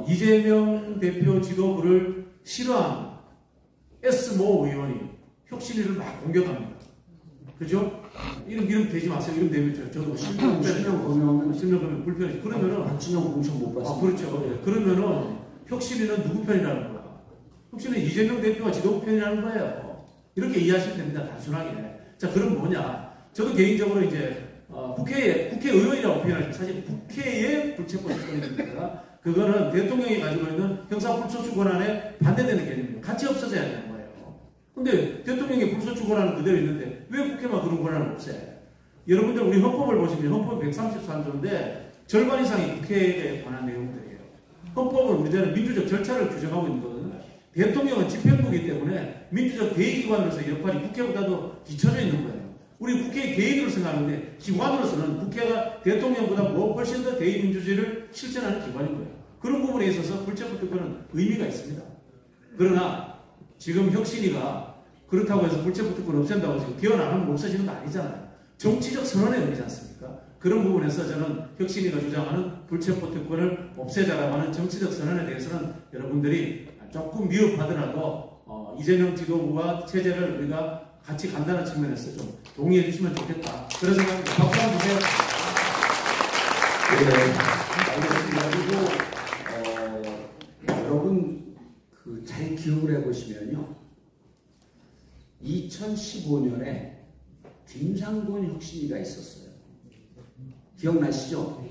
이재명 대표 지도부를 싫어하는 S모 의원이 혁신위를 막 공격합니다. 그죠? 이름 되지 마세요. 이름 대면 저도 실명 보면 불편해지. 그러면은 박진영 공천 못 봤어요. 그렇죠. 그러면은 혁신위는 누구 편이라는 거야? 혁신위는 이재명 대표가 지도부 편이라는 거예요. 이렇게 이해하시면 됩니다. 단순하게. 자, 그럼 뭐냐? 저도 개인적으로 이제 국회의원이라고 표현하죠. 사실 국회의 불체포 특권입니다. 그거는 대통령이 가지고 있는 형사불소추 권한에 반대되는 개념입니다. 같이 없어져야 되는 거예요. 근데 대통령의 불소추 권한은 그대로 있는데 왜 국회만 그런 권한을 없애? 여러분들 우리 헌법을 보시면 헌법 133조인데 절반 이상이 국회에 관한 내용들이에요. 헌법은 우리나라 민주적 절차를 규정하고 있는 거거든요. 대통령은 집행부이기 때문에 민주적 대의기관으로서 역할이 국회보다도 뒤쳐져 있는 거예요. 우리 국회의 개인으로 생각하는데 기관으로서는 국회가 대통령보다 훨씬 더 대의민주주의를 실천하는 기관인 거예요. 그런 부분에 있어서 불체포 특권은 의미가 있습니다. 그러나 지금 혁신위가 그렇다고 해서 불체포 특권 없앤다고 지금 개헌하면 없어지는 거 아니잖아요. 정치적 선언의 의미지 않습니까? 그런 부분에서 저는 혁신위가 주장하는 불체포 특권을 없애자라고 하는 정치적 선언에 대해서는 여러분들이 조금 미흡하더라도 이재명 지도부와 체제를 우리가 같이 간다는 측면에서 좀 동의해 주시면 좋겠다. 그런 생각입니다. 박수 한번 주세요. 네, 알겠습니다. 그리고 여러분 잘 기억을 해보시면요. 2015년에 김상곤 혁신위가 있었어요. 기억나시죠?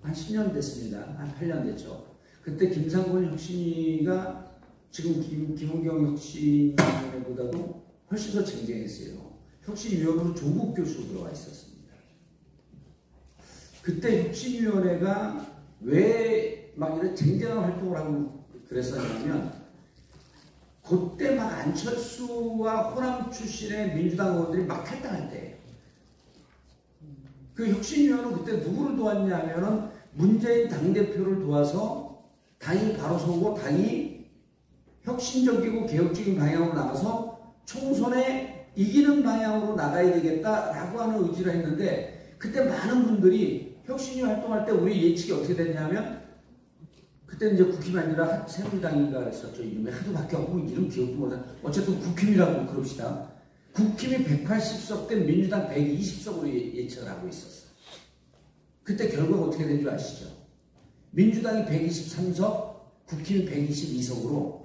한 10년 됐습니다. 한 8년 됐죠. 그때 김상곤 혁신위가 지금 김은경 혁신위보다도 훨씬 더 쟁쟁했어요. 혁신위원으로 조국 교수 들어와 있었습니다. 그때 혁신위원회가 왜 막 이런 쟁쟁한 활동을 하고 그랬었냐면 그때 막 안철수와 호남 출신의 민주당 의원들이 막 탈당할 때 그 혁신위원은 그때 누구를 도왔냐 하면은 문재인 당대표를 도와서 당이 바로 서고 당이 혁신적이고 개혁적인 방향으로 나가서 총선에 이기는 방향으로 나가야 되겠다라고 하는 의지를 했는데 그때 많은 분들이 혁신위 활동할 때 우리 예측이 어떻게 됐냐면 그때는 이제 국힘이 아니라 새누리당인가 했었죠. 이름이 하도 바뀌었고 이름 기억도 못하. 어쨌든 국힘이라고 그럽시다. 국힘이 180석 대 민주당 120석으로 예측을 하고 있었어요. 그때 결과가 어떻게 된 줄 아시죠? 민주당이 123석, 국힘이 122석으로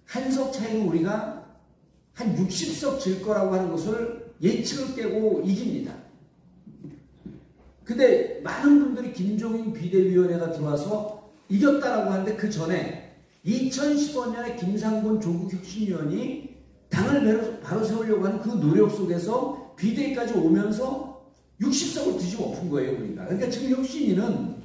한 석 차이로 우리가 한 60석 질 거라고 하는 것을 예측을 깨고 이깁니다. 근데 많은 분들이 김종인 비대위원회가 들어와서 이겼다라고 하는데 그 전에 2015년에 김상곤 조국혁신위원이 당을 바로 세우려고 하는 그 노력 속에서 비대위까지 오면서 60석을 뒤집어 엎은 거예요, 우리가. 그러니까 지금 혁신위는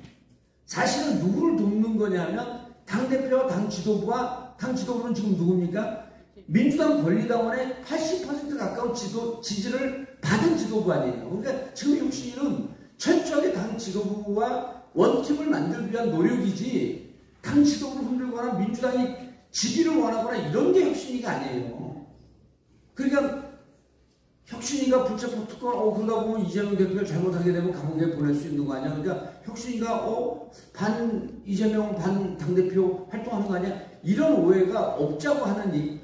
사실은 누구를 돕는 거냐 하면 당대표와 당 지도부는 지금 누굽니까? 민주당 권리당원의 80% 가까운 지지를 받은 지도부 아니에요. 그러니까 지금 혁신위는 철저하게 당 지도부와 원팀을 만들기 위한 노력이지 당 지도부를 흔들거나 민주당이 지지를 원하거나 이런 게 혁신위가 아니에요. 그러니까 혁신위가 불체포 특권 그러다 보면 이재명 대표가 잘못하게 되면 감옥에 보낼 수 있는 거 아니야. 그러니까 혁신위가 반 이재명 반 당대표 활동하는 거 아니야. 이런 오해가 없자고 하기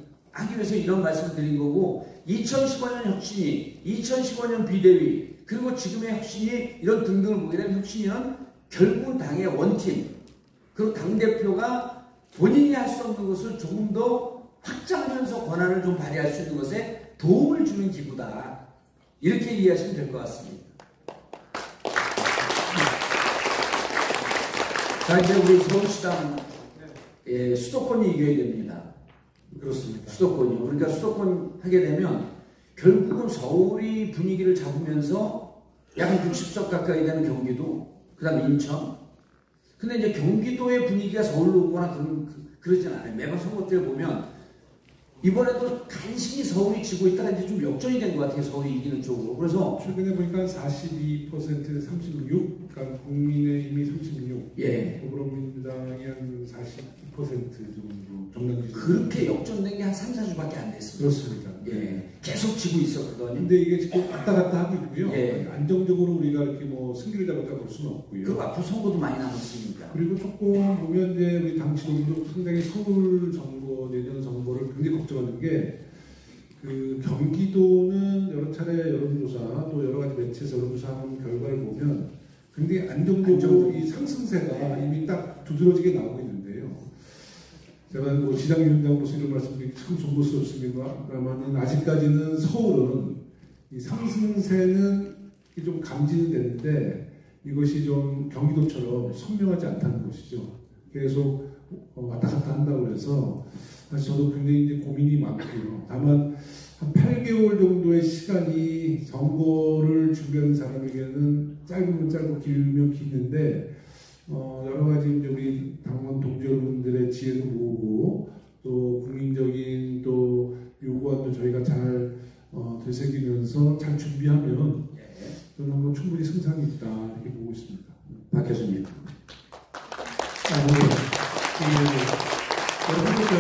위해서 이런 말씀을 드린 거고 2015년 혁신위, 2015년 비대위 그리고 지금의 혁신위 이런 등등을 보게 되면 혁신위는 결국은 당의 원팀 그리고 당대표가 본인이 할 수 없는 것을 조금 더 확장하면서 권한을 좀 발휘할 수 있는 것에 도움을 주는 기구다. 이렇게 이해하시면 될 것 같습니다. 자, 이제 우리 서울시당 수도권이 이겨야 됩니다. 그렇습니다. 수도권이요. 그러니까 수도권 하게 되면 결국은 서울이 분위기를 잡으면서 약 60석 가까이 되는 경기도, 그 다음에 인천. 근데 이제 경기도의 분위기가 서울로 오거나 그러진 않아요. 매번 선거 때 보면 이번에도 간신히 서울이 지고 있다가 이제 좀 역전이 된 것 같아요. 서울이 이기는 쪽으로. 그래서 최근에 보니까 42%, 36, 그러니까 국민의힘이 36, 예. 더불어민주당이 한 42% 정도 정당 지지. 그렇게 역전된 게 한 3, 4주밖에 안 됐습니다. 그렇습니다. 예. 계속 지고 있었거든요. 근데 이게 지금 왔다 갔다 하고 있고요. 예. 안정적으로 우리가 이렇게 뭐 승기를 잡았다 볼 수는 없고요. 그리고 앞으로 선거도 많이 남았으니까. 그리고 조금 보면 이제 우리 당 지도부도 상당히 서울 선거, 내년 선거를 굉장히 걱정하는 게 그 경기도는 여러 차례 여론조사 또 여러 가지 매체에서 여론조사하는 결과를 보면 굉장히 안정적으로 이 상승세가 이미 딱 두드러지게 나오고 있는데요. 제가 뭐 시장위원장으로서 이런 말씀드리기 참 송구스럽습니다만은 아직까지는 서울은 이 상승세는 좀 감지는 되는데 이것이 좀 경기도처럼 선명하지 않다는 것이죠. 계속 왔다 갔다 한다고 해서 사실 저도 굉장히 이제 고민이 많고요. 다만 한 8개월 정도의 시간이 선거를 준비하는 사람에게는 짧으면 짧고 길면 기는데 여러 가지 이제 우리 당원 동지 여러분들의 지혜도 모으고 또 국민적인 또 요구안도 저희가 잘 되새기면서 잘 준비하면 저는 뭐 충분히 승산이 있다 이렇게 보고 있습니다. 박 교수님. 여러분들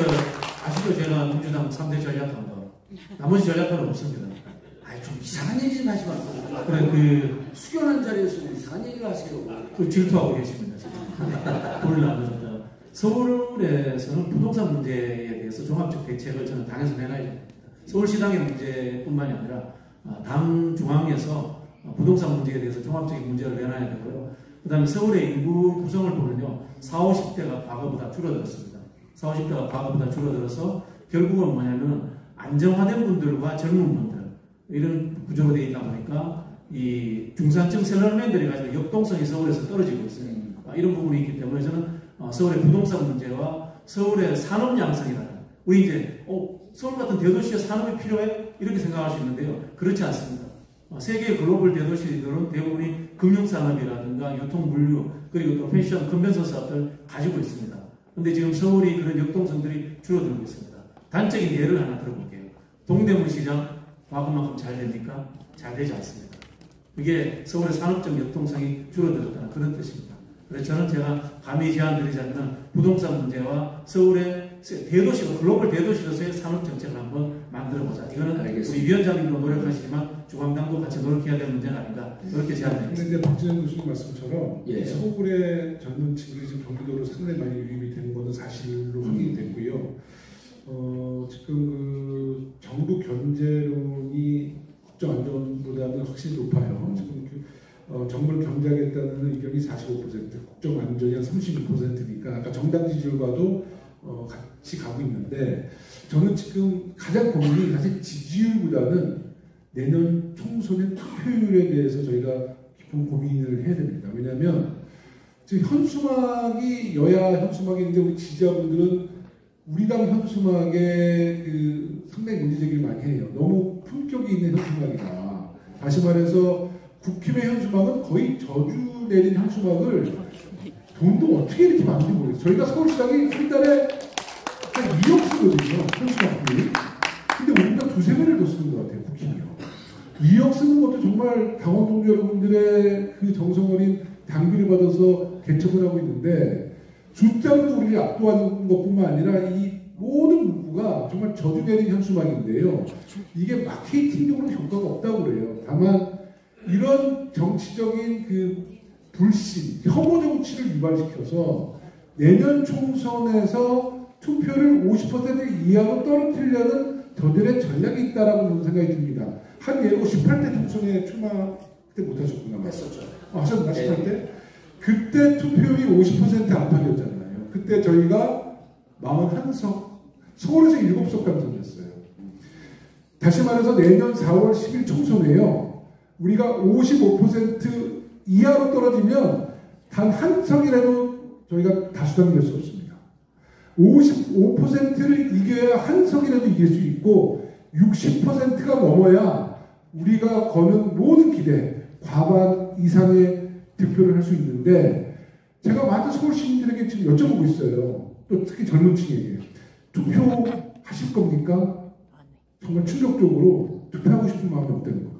아시죠? 제가 민주당 3대 전략한다. 나머지 전략가는 없습니다. 아이 좀 이상한 얘기 좀 하지 말고. 그래 숙연한 자리에서 이상한 얘기를 하세요. 질투하고 계십니다. 몰라. 서울에서는 부동산 문제에 대해서 종합적 대책을 저는 당에서 내놔야 됩니다. 서울시당의 문제뿐만이 아니라 당 중앙에서 부동산 문제에 대해서 종합적인 문제를 내놔야 되고요. 그 다음에 서울의 인구 구성을 보면요. 40, 50대가 과거보다 줄어들었습니다. 40, 50대가 과거보다 줄어들어서 결국은 뭐냐면 안정화된 분들과 젊은 분들 이런 구조가 되어 있다 보니까 이 중산층 셀러맨들이 가지고 역동성이 서울에서 떨어지고 있어요. 이런 부분이 있기 때문에 저는 서울의 부동산 문제와 서울의 산업 양성이라는 우리 이제 서울 같은 대도시에 산업이 필요해? 이렇게 생각할 수 있는데요. 그렇지 않습니다. 세계 글로벌 대도시들은 대부분이 금융산업이라든가 유통물류 그리고 또 패션 컨벤션 사업을 가지고 있습니다. 근데 지금 서울이 그런 역동성들이 줄어들고 있습니다. 단적인 예를 하나 들어볼게요. 동대문 시장 과거만큼 잘 됩니까? 잘 되지 않습니다. 이게 서울의 산업적 역동성이 줄어들었다는 그런 뜻입니다. 그래서 저는 제가 감히 제안드리자면 부동산 문제와 서울의 대도시가 글로벌 대도시로서의 산업 정책을 한번 만들어보자. 이거는 알겠습니다. 우리 위원장님도 노력하시지만 중앙당도 같이 노력해야 될 문제는 아닌가 그렇게 근데 제안드리겠습니다. 이제 박진영 교수님 말씀처럼 예. 서울의 젊은 층이 지금 경기도로 상당히 많이 유입이 되는 것은 사실로 확인이 됐고요. 지금 그 정부 견제론이 국정 안전보다는 확실히 높아요. 지금 정부를 견제하겠다는 의견이 45%, 국정 안전이 한 36%니까 아까 정당 지지율과도 같이 가고 있는데 저는 지금 가장 고민이 사실 지지율보다는 내년 총선의 투표율에 대해서 저희가 깊은 고민을 해야 됩니다. 왜냐하면 지금 현수막이 여야 현수막이 있는데 우리 지지자분들은 우리 당 현수막에 그 상당히 문제 제기를 많이 해요. 너무 품격이 있는 현수막이다. 다시 말해서 국힘의 현수막은 거의 저주 내린 현수막을 돈도 어떻게 이렇게 많은지 모르겠어요. 저희가 서울시장이 한 달에 한 2억 쓰거든요. 현수막비. 근데 우리가 두세 배를 더 쓰는 것 같아요. 국힘이요. 2억 쓰는 것도 정말 당원 동료 여러분들의 그 정성 어린 당비를 받아서 개척을 하고 있는데 숫자로도 우리를 압도하는 것뿐만 아니라 이 모든 문구가 정말 저주 내린 현수막인데요. 이게 마케팅적으로 효과가 없다고 그래요. 다만 이런 정치적인 그 불신, 혐오 정치를 유발시켜서 내년 총선에서 투표를 50% 이하로 떨어뜨리려는 저들의 전략이 있다라고 저는 생각이 듭니다. 한 예로 18대 총선에 출마 그때 못하셨구나. 했었죠. 하셨나 18대? 그때 투표율이 50% 안팎이었잖아요. 그때 저희가 41석, 서울에서 7석 당선됐어요. 다시 말해서 내년 4월 10일 총선에요. 우리가 55% 이하로 떨어지면 단 한 석이라도 저희가 다수당이 될 수 없습니다. 55%를 이겨야 한 석이라도 이길 수 있고 60%가 넘어야 우리가 거는 모든 기대, 과반 이상의 득표를 할 수 있는데 제가 많은 서울 시민들에게 지금 여쭤보고 있어요. 또 특히 젊은 층에게. 투표하실 겁니까? 정말 충격적으로 투표하고 싶은 마음이 없다는 거예요.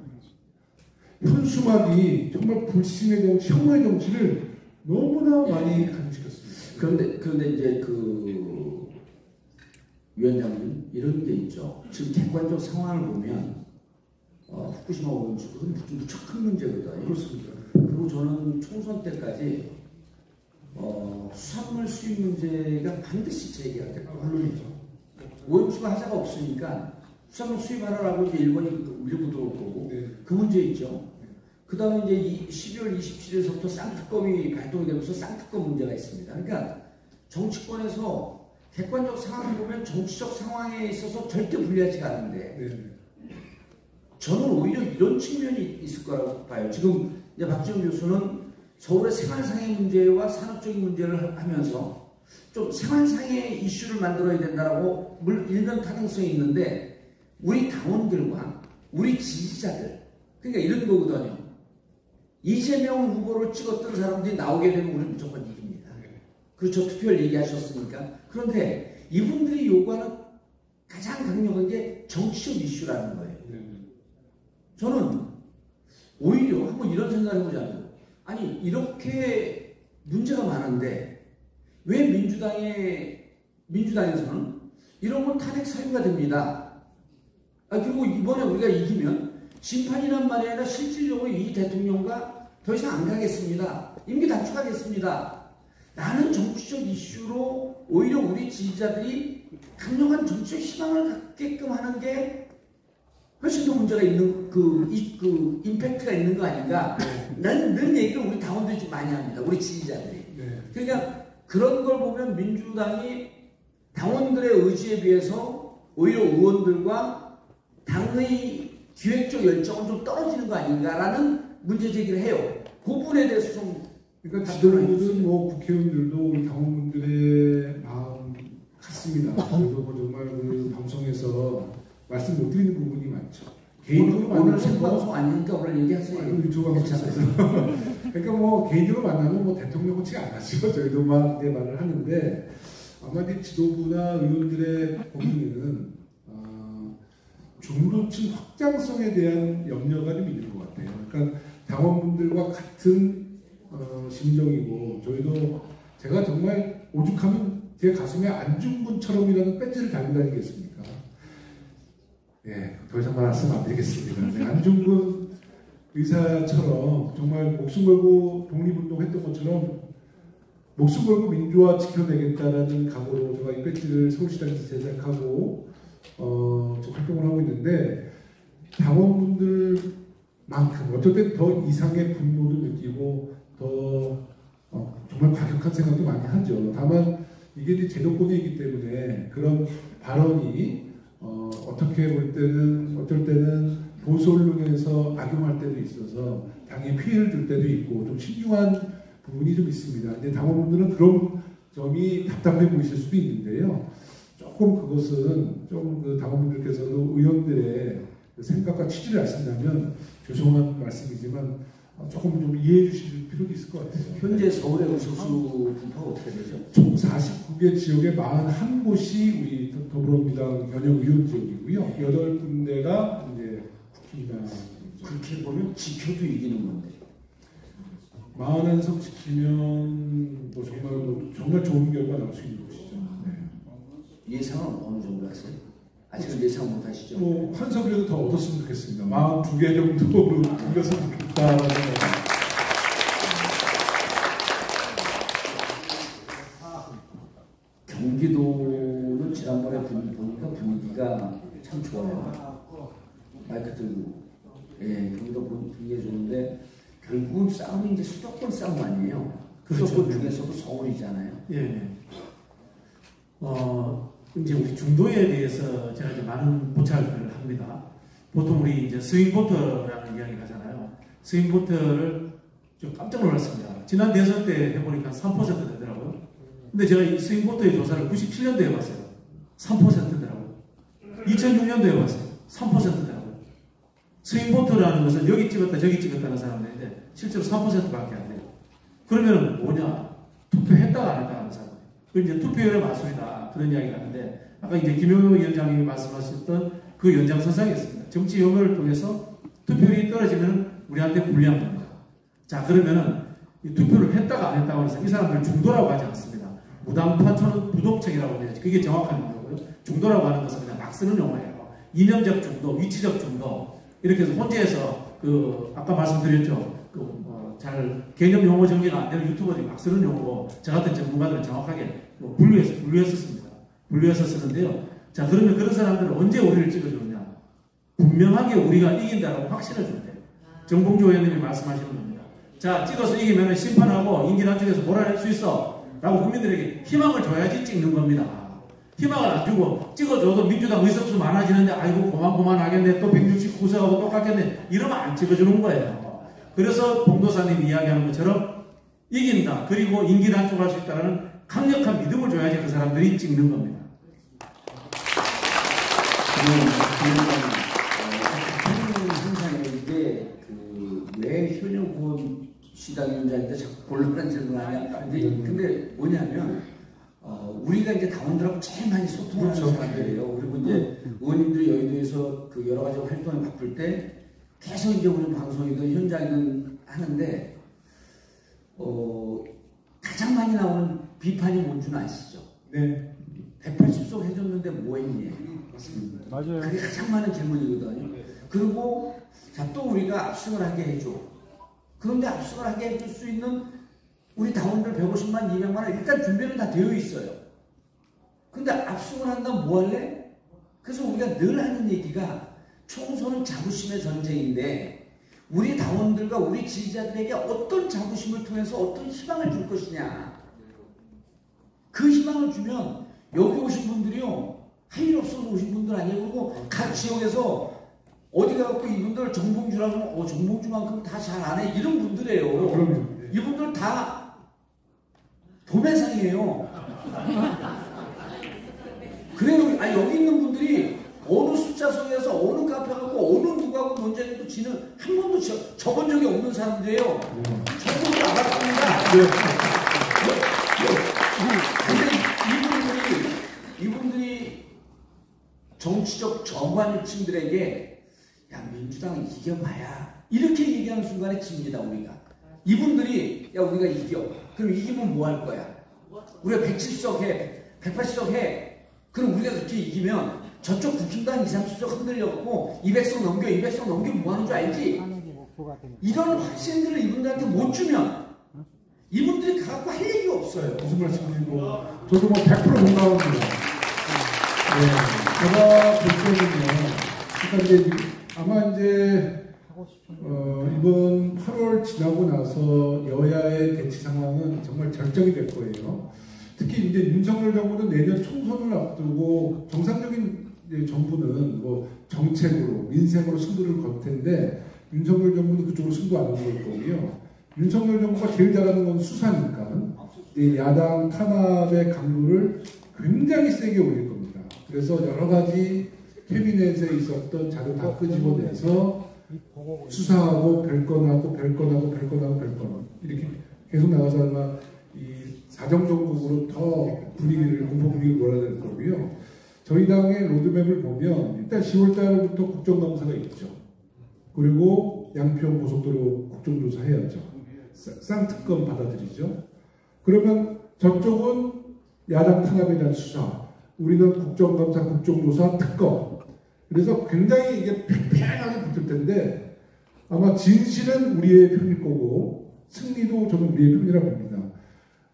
현수막이 정말 불신의 정치, 혐오의 정치를 너무나 많이 가능시켰습니다. 그런데 이제 그 위원장님 이런 게 있죠. 지금 객관적 상황을 보면 후쿠시마 오염수 그건 무척 큰 문제거든요. 그렇습니다. 그리고 저는 총선 때까지 수산물 수입 문제가 반드시 제기가 될 거예요. 물론이죠. 오염수가 하자가 없으니까 수산물 수입하라고 이제 일본이 밀고 들어올 거고 네. 그 문제 있죠. 그 다음에 이제 12월 27일서부터 쌍특검이 발동이 되면서 쌍특검 문제가 있습니다. 그러니까 정치권에서 객관적 상황을 보면 정치적 상황에 있어서 절대 불리하지가 않은데 네. 저는 오히려 이런 측면이 있을 거라고 봐요. 지금 이제 박지원 교수는 서울의 생활상의 문제와 산업적인 문제를 하면서 좀 생활상의 이슈를 만들어야 된다라고 일면 타당성이 있는데 우리 당원들과 우리 지지자들 그러니까 이런 거거든요. 이재명 후보를 찍었던 사람들이 나오게 되면 우리는 무조건 이깁니다. 그렇죠. 투표를 얘기하셨으니까. 그런데 이분들이 요구하는 가장 강력한 게 정치적 이슈라는 거예요. 저는 오히려 한번 이런 생각을 해보자면 아니 이렇게 문제가 많은데 왜 민주당에서는 이런 건 탄핵 사유가 됩니다. 그리고 이번에 우리가 이기면 심판이란 말이 아니라 실질적으로 이 대통령과 더 이상 안 가겠습니다. 임기 단축하겠습니다. 라는 정치적 이슈로 오히려 우리 지지자들이 강력한 정치적 희망을 갖게끔 하는 게 훨씬 더 문제가 있는 그 임팩트가 있는 거 아닌가. 나는 늘 얘기를 우리 당원들이 좀 많이 합니다. 우리 지지자들이. 그러니까 그런 걸 보면 민주당이 당원들의 의지에 비해서 오히려 의원들과 당의 기획적 열정은 좀 떨어지는 거 아닌가라는 문제 제기를 해요. 그 부분에 대해서 좀 그러니까 지도부든 뭐 국회의원들도 우리 당원분들의 마음 같습니다. 그래도 뭐 정말 그 방송에서 말씀 못 드리는 부분이 많죠. 개인적으로 오늘 생방송 아니니까 오늘 얘기하세요. 유튜브 방송에서. 그러니까 뭐 개인적으로 만나면 뭐 대통령 호칭 안 하시고 저희도 막 내 말을 하는데 아마 이제 지도부나 의원들의 고민은 중도층 확장성에 대한 염려가 좀 있는 것 같아요. 그러니까 당원분들과 같은 심정이고 저희도 제가 정말 오죽하면 제 가슴에 안중근처럼이라는 배지를 달고 다니겠습니까? 예, 더 이상 말씀 안 드리겠습니다. 네, 안중근 의사처럼 정말 목숨 걸고 독립운동했던 것처럼 목숨 걸고 민주화 지켜내겠다라는 각오로 제가 이 배지를 서울시당에서 제작하고 활동을 하고 있는데 당원분들만큼 어쩔 때 더 이상의 분노도 느끼고 더 정말 과격한 생각도 많이 하죠. 다만 이게 이제 제도권이기 때문에 그런 발언이 어떻게 볼 때는 어쩔 때는 보수 언론에서 악용할 때도 있어서 당에 피해를 줄 때도 있고 좀 신중한 부분이 좀 있습니다. 근데 당원분들은 그런 점이 답답해 보이실 수도 있는데요. 조금 그것은 좀 그 당원분들께서도 의원들의 생각과 취지를 아신다면 죄송한 말씀이지만 조금 좀 이해해 주실 필요도 있을 것 같아요. 현재 서울의 의석수 분포가 어떻게 되죠? 총 49개 지역에 41곳이 우리 더불어민주당 현역 의원 지역이고요. 8군데가 이제 국힘당. 그렇게 보면 지켜도 이기는 건데. 41석 지키면 뭐 정말 좋은 결과 나올 수 있는 것이죠. 네. 예상은 어느 정도 하세요? 아직은 예상 못 하시죠? 뭐 한 석이라도 더 얻었으면 좋겠습니다. 42개 정도로 이겼으면 좋겠다라는 경기도는 지난번에 보니까 분위기가 참 좋아요. 마이크 들고. 예, 경기도 분위기가 좋은데 결국은 싸움이 이제 수도권 싸움 아니에요. 그렇죠. 수도권 중에서도 서울이잖아요. 예. 이제 우리 중도에 대해서 제가 이제 많은 보찰을 합니다. 보통 우리 이제 스윙보터라는 이야기를 하잖아요. 스윙보터를 좀 깜짝 놀랐습니다. 지난 대선 때 해보니까 3% 되더라고요. 근데 제가 이 스윙보터의 조사를 97년도에 해봤어요. 3%더라고요. 2006년도에 해봤어요. 3%더라고요. 스윙보터라는 것은 여기 찍었다 저기 찍었다는 사람들인데 실제로 3%밖에 안 돼요. 그러면 뭐냐? 투표했다가 안 했다가 하는 사람. 그 이제 투표율의 마술이다. 그런 이야기가 하는데 아까 이제 김영호 위원장님이 말씀하셨던 그 연장선상이었습니다. 정치 혐오를 통해서 투표율이 떨어지면 우리한테 불리한 겁니다. 자, 그러면은 이 투표를 했다가 안 했다고 해서 이 사람들 중도라고 하지 않습니다. 무당파초는 부독청이라고 해야지. 그게 정확한 용어고요. 중도라고 하는 것은 그냥 막 쓰는 용어예요. 이념적 중도, 위치적 중도. 이렇게 해서 혼재해서 아까 말씀드렸죠. 잘 개념 용어 정리가 안 되는 유튜버들이 막 쓰는 용어고 저 같은 전문가들은 정확하게 분류했었습니다. 분류해서 쓰는데요. 자, 그러면 그런 사람들은 언제 우리를 찍어주느냐? 분명하게 우리가 이긴다라고 확신을 줄 때. 정봉주 의원님이 말씀하시는 겁니다. 자, 찍어서 이기면 심판하고 임기 단축해서 몰아낼 수 있어. 라고 국민들에게 희망을 줘야지 찍는 겁니다. 희망을 안 주고 찍어줘도 민주당 의석수 많아지는데 아이고 고만고만하겠네. 또 169석하고 똑같겠네. 이러면 안 찍어주는 거예요. 그래서 봉도사님이 이야기하는 것처럼 이긴다. 그리고 임기 단축할 수 있다는 강력한 믿음을 줘야지 그 사람들이 찍는 겁니다. 현상인데 왜 현역 의원 시당위원장인데 자꾸 곤란한 질문을 하냐. 근데 뭐냐면 우리가 이제 당원들하고 제일 많이 소통하는 사람들이에요. 그리고 이제 의원님들이 여의도에서 그 여러 가지 활동에 바쁠 때 계속 이제 우리 방송이든 현장이든 하는데 가장 많이 나오는 비판이 뭔지 아시죠? 네. 180석 해줬는데 뭐 했니? 맞습니다. 맞아요. 그게 가장 많은 질문이거든요. 그리고 자, 또 우리가 압승을 하게 해줘. 그런데 압승을 하게 해줄 수 있는 우리 당원들 150만, 200만 원 일단 준비는 다 되어 있어요. 근데 압승을 한다면 뭐 할래? 그래서 우리가 늘 하는 얘기가 총선은 자부심의 전쟁인데 우리 당원들과 우리 지지자들에게 어떤 자부심을 통해서 어떤 희망을 줄 것이냐. 그 희망을 주면 여기 오신 분들이요. 할 일 없어서 오신 분들 아니에요. 그리고 각 지역에서 어디 가고 이분들 정봉주라고 하면 정봉주만큼 다 잘 안 해. 이런 분들이에요. 그럼요. 이분들 다 도매상이에요. 그래요. 여기 있는 분들이 어느 숫자석에서 어느 카페 가고 어느 누구하고 논쟁도 지는 한 번도 적은 적이 없는 사람들이에요. 전부 다 알았습니다. 근데 이분들이 정치적 정관층들에게 야 민주당 이겨봐야 이렇게 얘기하는 순간에 집니다. 우리가 이분들이 야 우리가 이겨. 그럼 이기면 뭐 할 거야? 우리가 170석 해, 180석 해. 그럼 우리가 그렇게 이기면 저쪽 국힘당 20, 30석 흔들려갖고 200석 넘겨, 200석 넘겨 뭐 하는 줄 알지? 이런 확신들을 이분들한테 못 주면 이분들이 가갖고 할 얘기가 없어요. 무슨 말씀이고 저도 뭐 100% 공감합니다. 네, 제가 볼 때는요. 그러니까 이제 아마 이제 이번 8월 지나고 나서 여야의 대치 상황은 정말 결정이 될 거예요. 특히 이제 윤석열 정부는 내년 총선을 앞두고 정상적인 정부는 뭐 정책으로 민생으로 승부를 걸 텐데 윤석열 정부는 그쪽으로 승부 안 하는 걸 거고요. 윤석열 정부가 제일 잘하는 건 수사니까 야당 탄압의 강도를 굉장히 세게 올릴 겁니다. 그래서 여러 가지 캐비넷에 있었던 자료 다 끄집어내서 수사하고 별건하고 이렇게 계속 나가서 아마 이 사정정국으로 더 공포 분위기를 몰아낼 거고요. 저희 당의 로드맵을 보면 일단 10월달부터 국정감사가 있죠. 그리고 양평 고속도로 국정조사 해야죠. 쌍특검 받아들이죠. 그러면 저쪽은 야당 탄압에 대한 수사, 우리는 국정감사, 국정조사, 특검. 그래서 굉장히 이게 팽팽하게 붙을 텐데 아마 진실은 우리의 편일 거고 승리도 저는 우리의 편이라고 봅니다.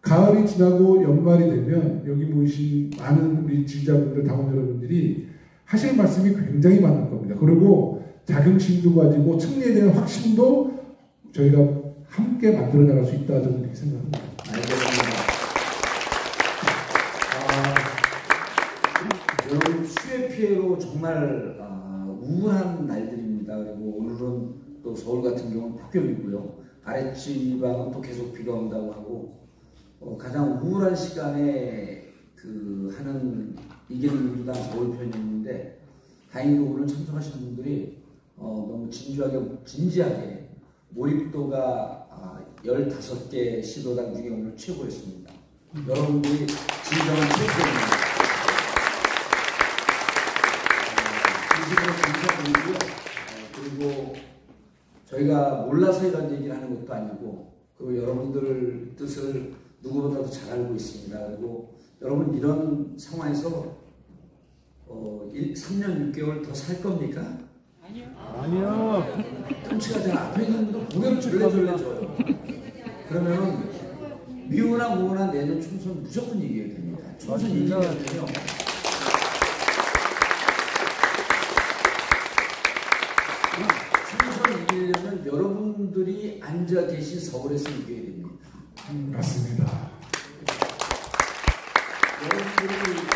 가을이 지나고 연말이 되면 여기 모이신 많은 우리 지지자분들, 당원 여러분들이 하실 말씀이 굉장히 많을 겁니다. 그리고 자긍심도 가지고 승리에 대한 확신도 저희가 함께 만들어 나갈 수 있다 저는 이렇게 생각합니다. 알겠습니다. 여러분 수해 피해로 정말 우울한 날들입니다. 그리고 오늘은 또 서울 같은 경우는 폭염이고요. 아랫지방은 또 계속 비가 온다고 하고 가장 우울한 시간에 하는 이기는 민주당 서울 편이었는데 다행히도 오늘 참석하시는 분들이 너무 진지하게 몰입도가 15개 시도당 중에 오늘 최고였습니다. 여러분들이 진정한 최고입니다. 진심으로 감사드리고요. 그리고 저희가 몰라서 이런 얘기를 하는 것도 아니고 그리고 여러분들 뜻을 누구보다도 잘 알고 있습니다. 그리고 여러분 이런 상황에서 3년 6개월 더 살 겁니까? 아니요. 통치가 잘 앞에 있는 분도 고개를 졸래졸래 줘요. 그러면은 미우나 무우나 내년 총선 무조건 이겨야 됩니다. 총선 이겨야 되면요. 총선 이기려면 여러분들이 앉아 계신 서울에서 이겨야 됩니다. 맞습니다. 여러분들이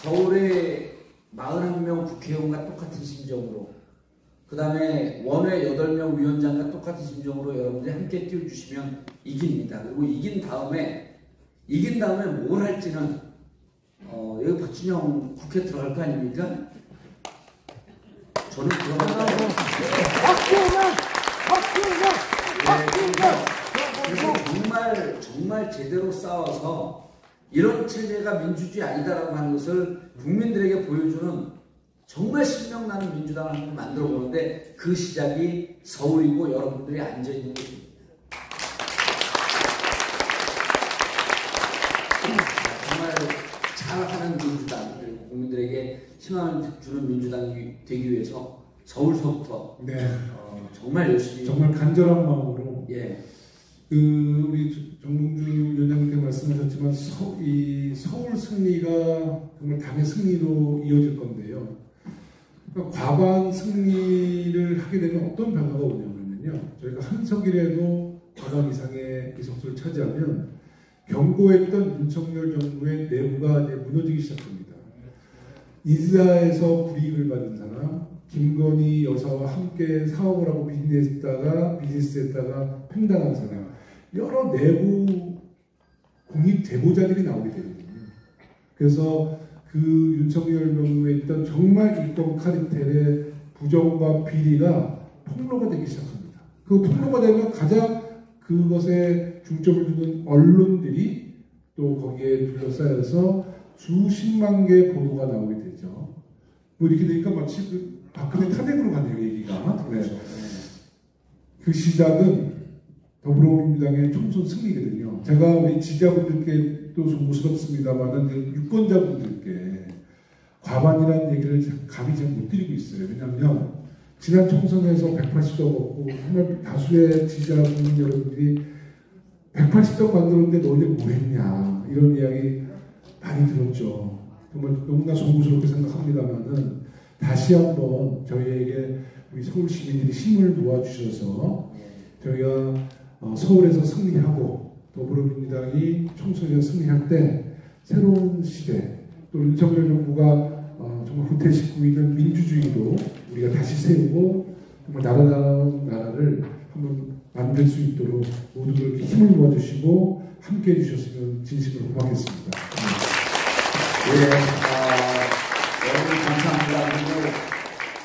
서울의 41명 국회의원과 똑같은 심정으로 그 다음에 원외 8명 위원장과 똑같은 심정으로 여러분들이 함께 띄워주시면 이깁니다. 그리고 이긴 다음에 뭘 할지는 여기 박진영 국회 들어갈 거 아닙니까? 저는 들어가요. 그래서 정말 제대로 싸워서 이런 체제가 민주주의 아니다라고 하는 것을 국민들에게 보여주는 정말 신명나는 민주당을 한번 만들어 보는데 그 시작이 서울이고 여러분들이 앉아있는 곳입니다. 정말 잘하는 민주당 그리고 국민들에게 희망을 주는 민주당이 되기 위해서 서울서부터 정말 열심히 정말 간절한 마음으로 우리 정봉주 위원장님께 말씀하셨지만 이 서울 승리가 정말 당의 승리로 이어질 건데요. 그러니까 과반 승리를 하게 되면 어떤 변화가 오냐면요. 저희가 한 석이라도 과반 이상의 의석수를 차지하면 경고했던 윤석열 정부의 내부가 이제 무너지기 시작합니다. 인사에서 불이익을 받은 사람, 김건희 여사와 함께 사업을 하고 비즈니스했다가 팽당한 사람, 여러 내부 공익 제보자들이 나오게 되거든요. 그래서 그 윤석열 정부에 있던 정말 이권 카르텔의 부정과 비리가 폭로가 되기 시작합니다. 그 폭로가 되면 가장 그것에 중점을 두는 언론들이 또 거기에 둘러싸여서 수십만 개의 보도가 나오게 되죠. 뭐 이렇게 되니까 마치 그 박근혜 탄핵으로 가네요, 얘기가. 그 시작은 더불어민주당의 총선 승리거든요. 제가 우리 지지자분들께 또 송구스럽습니다만은 유권자분들께 과반이라는 얘기를 감히 잘 못 드리고 있어요. 왜냐하면 지난 총선에서 180석 얻고 정말 다수의 지지자 국민 여러분들이 180석 만들었는데 너희들 뭐 했냐 이런 이야기 많이 들었죠. 정말 너무나 송구스럽게 생각합니다만은 다시 한번 저희에게 우리 서울 시민들이 힘을 모아주셔서 저희가 서울에서 승리하고 더불어민주당이 총선에서 승리할 때 새로운 시대 또 윤석열 정부가 정말 후퇴시키고 있는 민주주의도 우리가 다시 세우고 정말 나라다운 나라를 한번 만들 수 있도록 모두들 힘을 모아주시고 함께 해주셨으면 진심으로 고맙겠습니다. 여러분 감사합니다.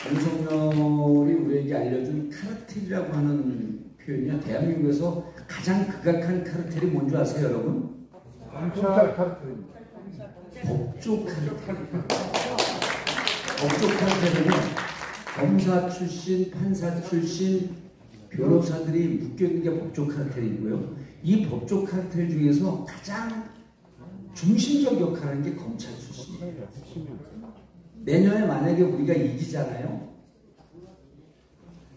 그리고 윤석열이 우리에게 알려준 카르텔이라고 하는 표현이요. 대한민국에서 가장 극악한 카르텔이 뭔지 아세요, 여러분? 검찰 카르텔입니다. 법조 카르텔. 법조 카르텔은 검사 출신, 판사 출신, 변호사들이 묶여있는 게 법조 카르텔이고요. 이 법조 카르텔 중에서 가장 중심적 역할을 하는 게 검찰 출신이에요. 내년에 만약에 우리가 이기잖아요.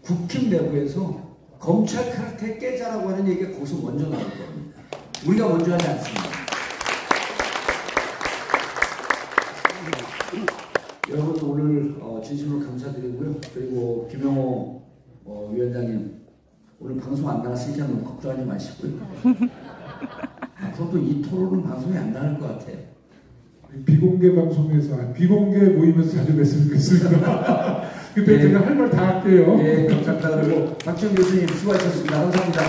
국힘 내부에서 검찰 카르텔 깨자라고 하는 얘기가 거기서 먼저 나올 겁니다. 우리가 먼저 하지 않습니다. 여러분 오늘 진심으로 감사드리고요. 그리고 김영호 위원장님 오늘 방송 안 나갔으니까 너무 걱정하지 마시고요. 앞으로도 이 토론은 방송이 안 나갈 것 같아요. 비공개 방송에서 비공개 모임에서 자주 뵀으면 좋겠습니다. 그때 제가 할 말 다 할게요. 네, 감사합니다. 그리고 박지원 교수님 수고하셨습니다. 감사합니다.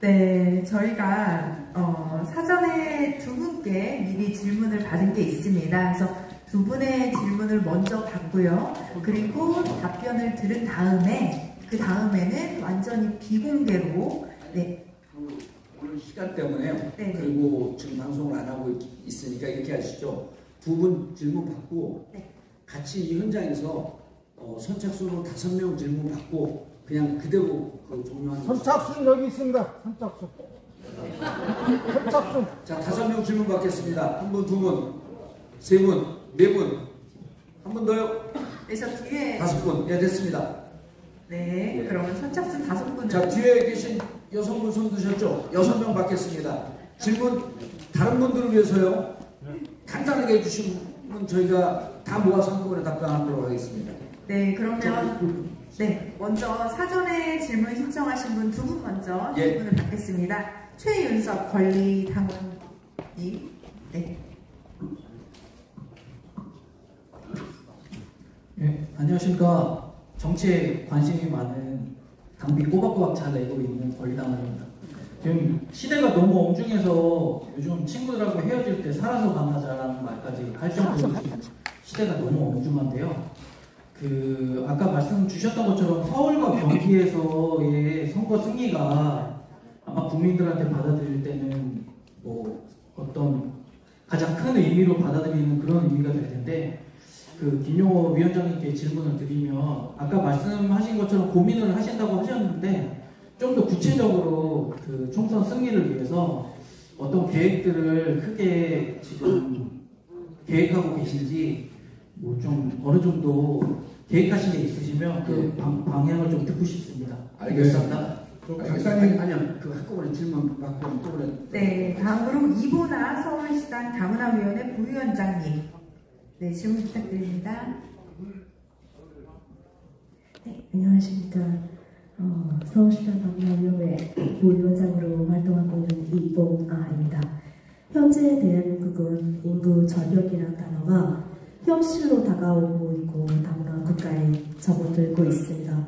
네, 저희가 사전에 두 분께 미리 질문을 받은 게 있습니다. 그래서 두 분의 질문을 먼저 받고요. 그리고 답변을 들은 다음에 그 다음에는 완전히 비공개로 오늘 시간 때문에요. 네. 그리고 지금 방송을 안 하고 있으니까 이렇게 하시죠. 두 분 질문 받고 네. 같이 이 현장에서 선착순으로 5명 질문 받고 그냥 그대로 종료하는 거죠. 선착순 여기 있습니다. 선착순. 선착순. 자, 5명 질문 받겠습니다. 한 분, 두 분, 세 분, 네 분, 한 분 더요. 네, 저 뒤에 5분. 예, 됐습니다. 네, 그러면 선착순 5분을 자, 뒤에 계신 여성분 손 드셨죠? 6명 받겠습니다. 질문 다른 분들을 위해서요. 간단하게 해주시면 저희가 다 모아서 한꺼번에 답변하도록 하겠습니다. 네, 그러면 먼저 사전에 질문 신청하신 분 두 분 먼저 예. 질문을 받겠습니다. 최윤석 권리당원님. 네. 네, 안녕하십니까. 정치에 관심이 많은 당비 꼬박꼬박 잘 내고 있는 권리당원입니다. 지금 시대가 너무 엄중해서 요즘 친구들하고 헤어질 때 살아서 만나자라는 말까지 할 정도로 시대가 너무 엄중한데요. 아까 말씀 주셨던 것처럼 서울과 경기에서의 선거 승리가 아마 국민들한테 받아들일 때는 뭐 어떤 가장 큰 의미로 받아들이는 그런 의미가 될 텐데 김용호 위원장님께 질문을 드리면 아까 말씀하신 것처럼 고민을 하신다고 하셨는데 좀 더 구체적으로 총선 승리를 위해서 어떤 계획들을 크게 지금 계획하고 계신지 뭐 좀 어느 정도 계획하신 게 있으시면 방향을 좀 듣고 싶습니다. 알겠습니다. 간단히 아니요, 한꺼번에 질문 받고 한꺼번에. 네, 다음으로 이보나 서울시당 다문화위원회 부위원장님. 네, 질문 부탁드립니다. 네, 안녕하십니까. 서울시당 다문화위원회 부위원장으로 활동하고 있는 이봉아입니다. 현재 대한민국은 인구 저력이라는 단어가 현실로 다가오고 있고 다문화 국가에 접어들고 있습니다.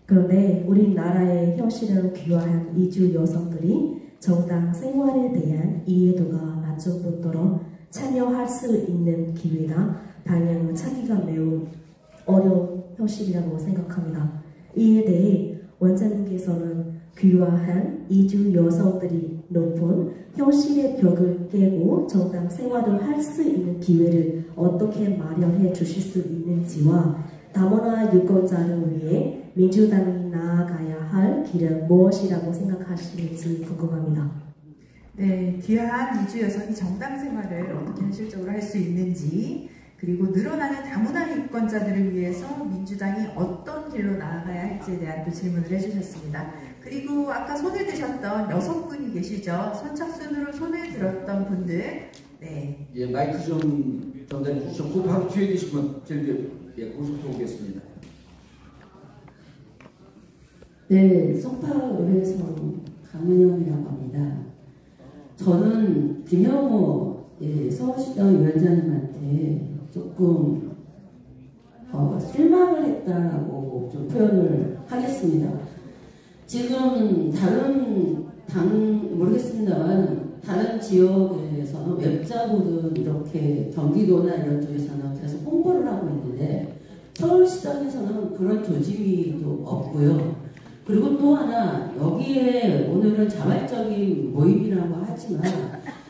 그런데 우리나라의 현실을 귀화한 이주 여성들이 정당 생활에 대한 이해도가 낮은 뿐더러 참여할 수 있는 기회나 방향을 찾기가 매우 어려운 현실이라고 생각합니다. 이에 대해 원장님께서는 귀화한 이주 여성들이 높은 현실의 벽을 깨고 정당 생활을 할 수 있는 기회를 어떻게 마련해 주실 수 있는지와 다문화 유권자를 위해 민주당이 나아가야 할 길은 무엇이라고 생각하시는지 궁금합니다. 네, 귀한 이주 여성이 정당 생활을 어떻게 현실적으로 할 수 있는지, 그리고 늘어나는 다문화 유권자들을 위해서 민주당이 어떤 길로 나아가야 할지에 대한 또 질문을 해주셨습니다. 그리고 아까 손을 드셨던 여성분이 계시죠? 선착순으로 손을 들었던 분들, 네. 예, 마이크 좀 전달해 주셨고 바로 뒤에 계신 분 제일 고속도 오겠습니다. 네, 송파의회에서 강은영이라고 합니다. 저는 김영호 서울시당 위원장님한테 조금 실망을 했다라고 좀 표현을 하겠습니다. 지금 다른 당 모르겠습니다만 다른 지역에서는 웹자보든 이렇게 경기도나 이런 쪽에서는 계속 홍보를 하고 있는데 서울시장에서는 그런 조직도 없고요. 그리고 또 하나 여기에 오늘은 자발적인 모임이라고 하지만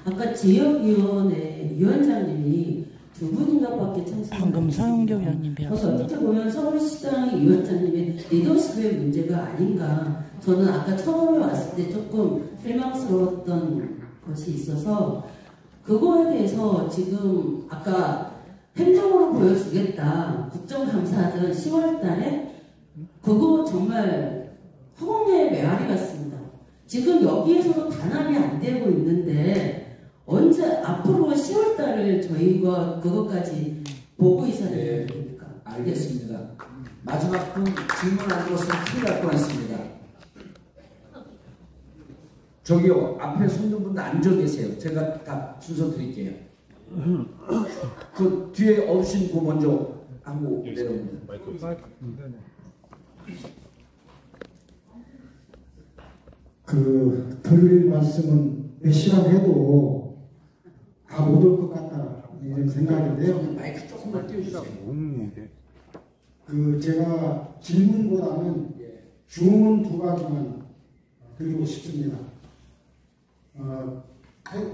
아까 지역위원회 위원장님이 두 분인가밖에 참석하지 방금 서영교 위원님 그래서 배웠습니다. 어떻게 보면 서울시장 위원장님의 리더십의 문제가 아닌가. 저는 아까 처음에 왔을 때 조금 실망스러웠던 것이 있어서 그거에 대해서 지금 아까 행동으로 보여주겠다. 국정감사하던 10월 달에 그거 정말 허공의 메아리 같습니다. 지금 여기에서도 단합이 안 되고 있는데 언제 앞으로 10월 달을 저희가 그것까지 보고 있어야 되는 겁니까? 알겠습니다. 마지막 분 질문 안 들었으면 큰일 날 뻔했습니다. 저기요, 앞에 손든 분들 앉아 계세요. 제가 다 순서 드릴게요. 그 뒤에 어르신 그 먼저 하고 내려옵니다. 드릴 말씀은 몇 시간 해도 다 못 올 것 같다 이런 생각인데요. 마이크 조금만 띄워주세요. 제가 질문보다는 주문 두 가지만 드리고 싶습니다.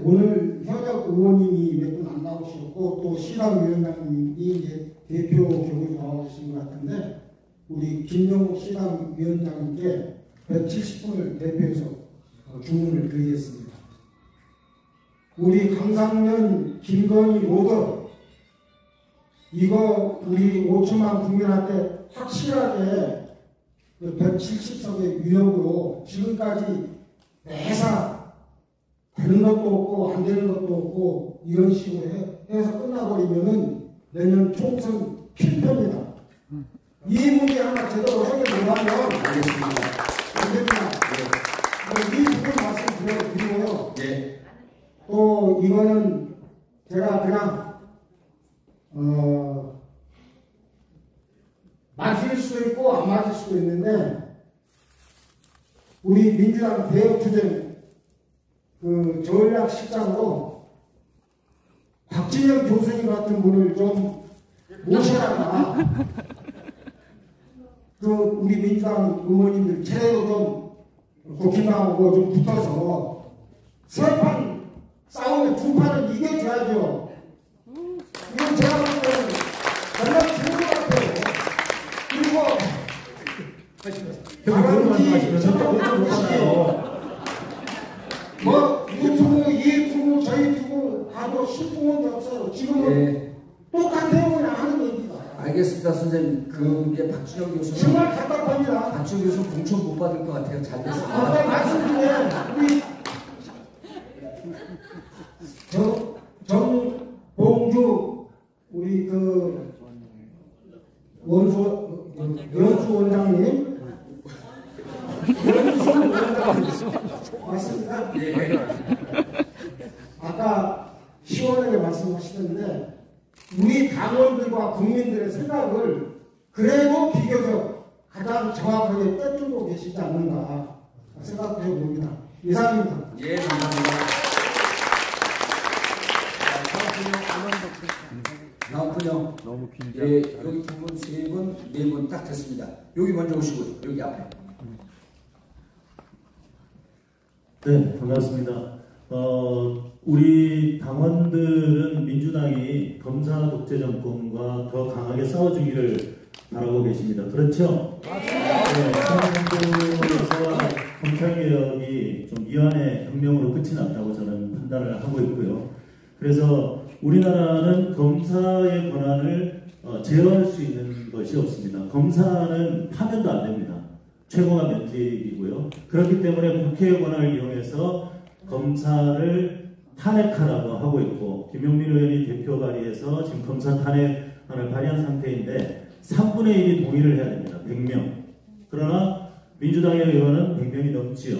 오늘 현역 의원님이 몇 분 안 나오셨고 또 시당위원장님이 이제 대표 격으로 나오신 것 같은데 우리 김영욱 시당위원장님께 170분을 대표해서 주문을 드리겠습니다. 우리 강상면 김건희 로드 이거 우리 5천만 국민한테 확실하게 170석의 위력으로 지금까지 매사 되는 것도 없고 안 되는 것도 없고 이런 식으로 해서 끝나버리면은 내년 총선 필패입니다. 이 문제 하나 제대로 해결되려면 알겠습니다. 안 됩니다. 이 부분 말씀드리고요. 예. 또 이거는 제가 그냥 맞을 수도 있고 안 맞을 수도 있는데 우리 민주당 대역투쟁 전략실장으로 박진영 교수님 같은 분을 좀 모셔다가 우리 민주당 의원님들 제대로 좀 국힘당하고 좀 붙어서 세 판 싸움에 두 판은 이겨줘야죠. 이건 제가 볼 때는 정말 좋은 것 같아요. 그리고 말씀하시면 저도 못하나요? 유튜브 저희 두고 가도 실공원도 없어요. 지금은 똑같아요. 그냥 하는 얘기가. 알겠습니다, 선생님. 그게 박준영 교수는 정말 답답합니다. 박준영 교수는 공천 못 받을 것 같아요. 잘 됐습니다. 아까 말씀드린 우리 정봉주 우리 연수 원장님 맞습니다. 아까 시원하게 말씀하시던데 우리 당원들과 국민들의 생각을 그래도 비교적 가장 정확하게 꿰뚫고 계시지 않는가 생각해 봅니다. 이상입니다. 예, 감사합니다. 다음 분요. 너무 긴장. 예, 여기 두 분, 세 분, 네 분 딱 됐습니다. 여기 먼저 오시고요. 여기 앞에. 네, 반갑습니다. 우리 당원들은 민주당이 검사 독재 정권과 더 강하게 싸워주기를 바라고 계십니다. 그렇죠? 네, 사법연구에서 검찰개혁이 좀 미완의 혁명으로 끝이 났다고 저는 판단을 하고 있고요. 그래서 우리나라는 검사의 권한을 제어할 수 있는 것이 없습니다. 검사는 파면도 안 됩니다. 최고가 면직이고요. 그렇기 때문에 국회의 권한을 이용해서 검사를 탄핵하라고 하고 있고, 김용민 의원이 대표 발의해서 지금 검사 탄핵안을 발의한 상태인데 3분의 1이 동의를 해야 됩니다. 100명. 그러나 민주당의 의원은 100명이 넘지요.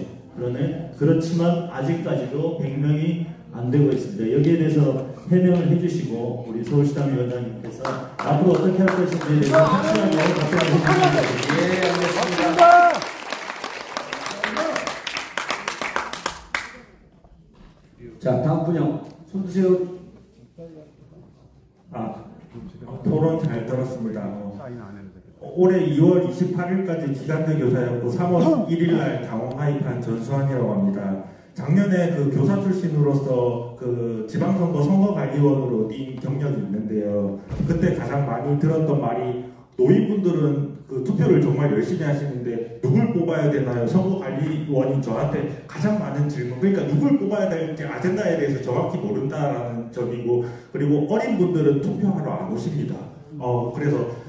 그렇지만 아직까지도 100명이 안 되고 있습니다. 여기에 대해서 해명을 해주시고 우리 서울시당 위원장님께서 앞으로 어떻게 할 것인지에 대해서 확실하게 답변을 해주십니다. 예, 알겠습니다. 자, 다음 분요. 손 드세요. 토론 잘 들었습니다. 올해 2월 28일까지 기간제 교사였고 3월 1일날 당원 가입한 전수환이라고 합니다. 작년에 그 교사 출신으로서 그 지방선거 선거관리원으로 뛴 경력이 있는데요. 그때 가장 많이 들었던 말이 노인분들은 그 투표를 정말 열심히 하시는데 누굴 뽑아야 되나요? 선거관리원이 저한테 가장 많은 질문, 그러니까 누굴 뽑아야 될지 아젠다에 대해서 정확히 모른다라는 점이고, 그리고 어린 분들은 투표하러 안 오십니다. 그래서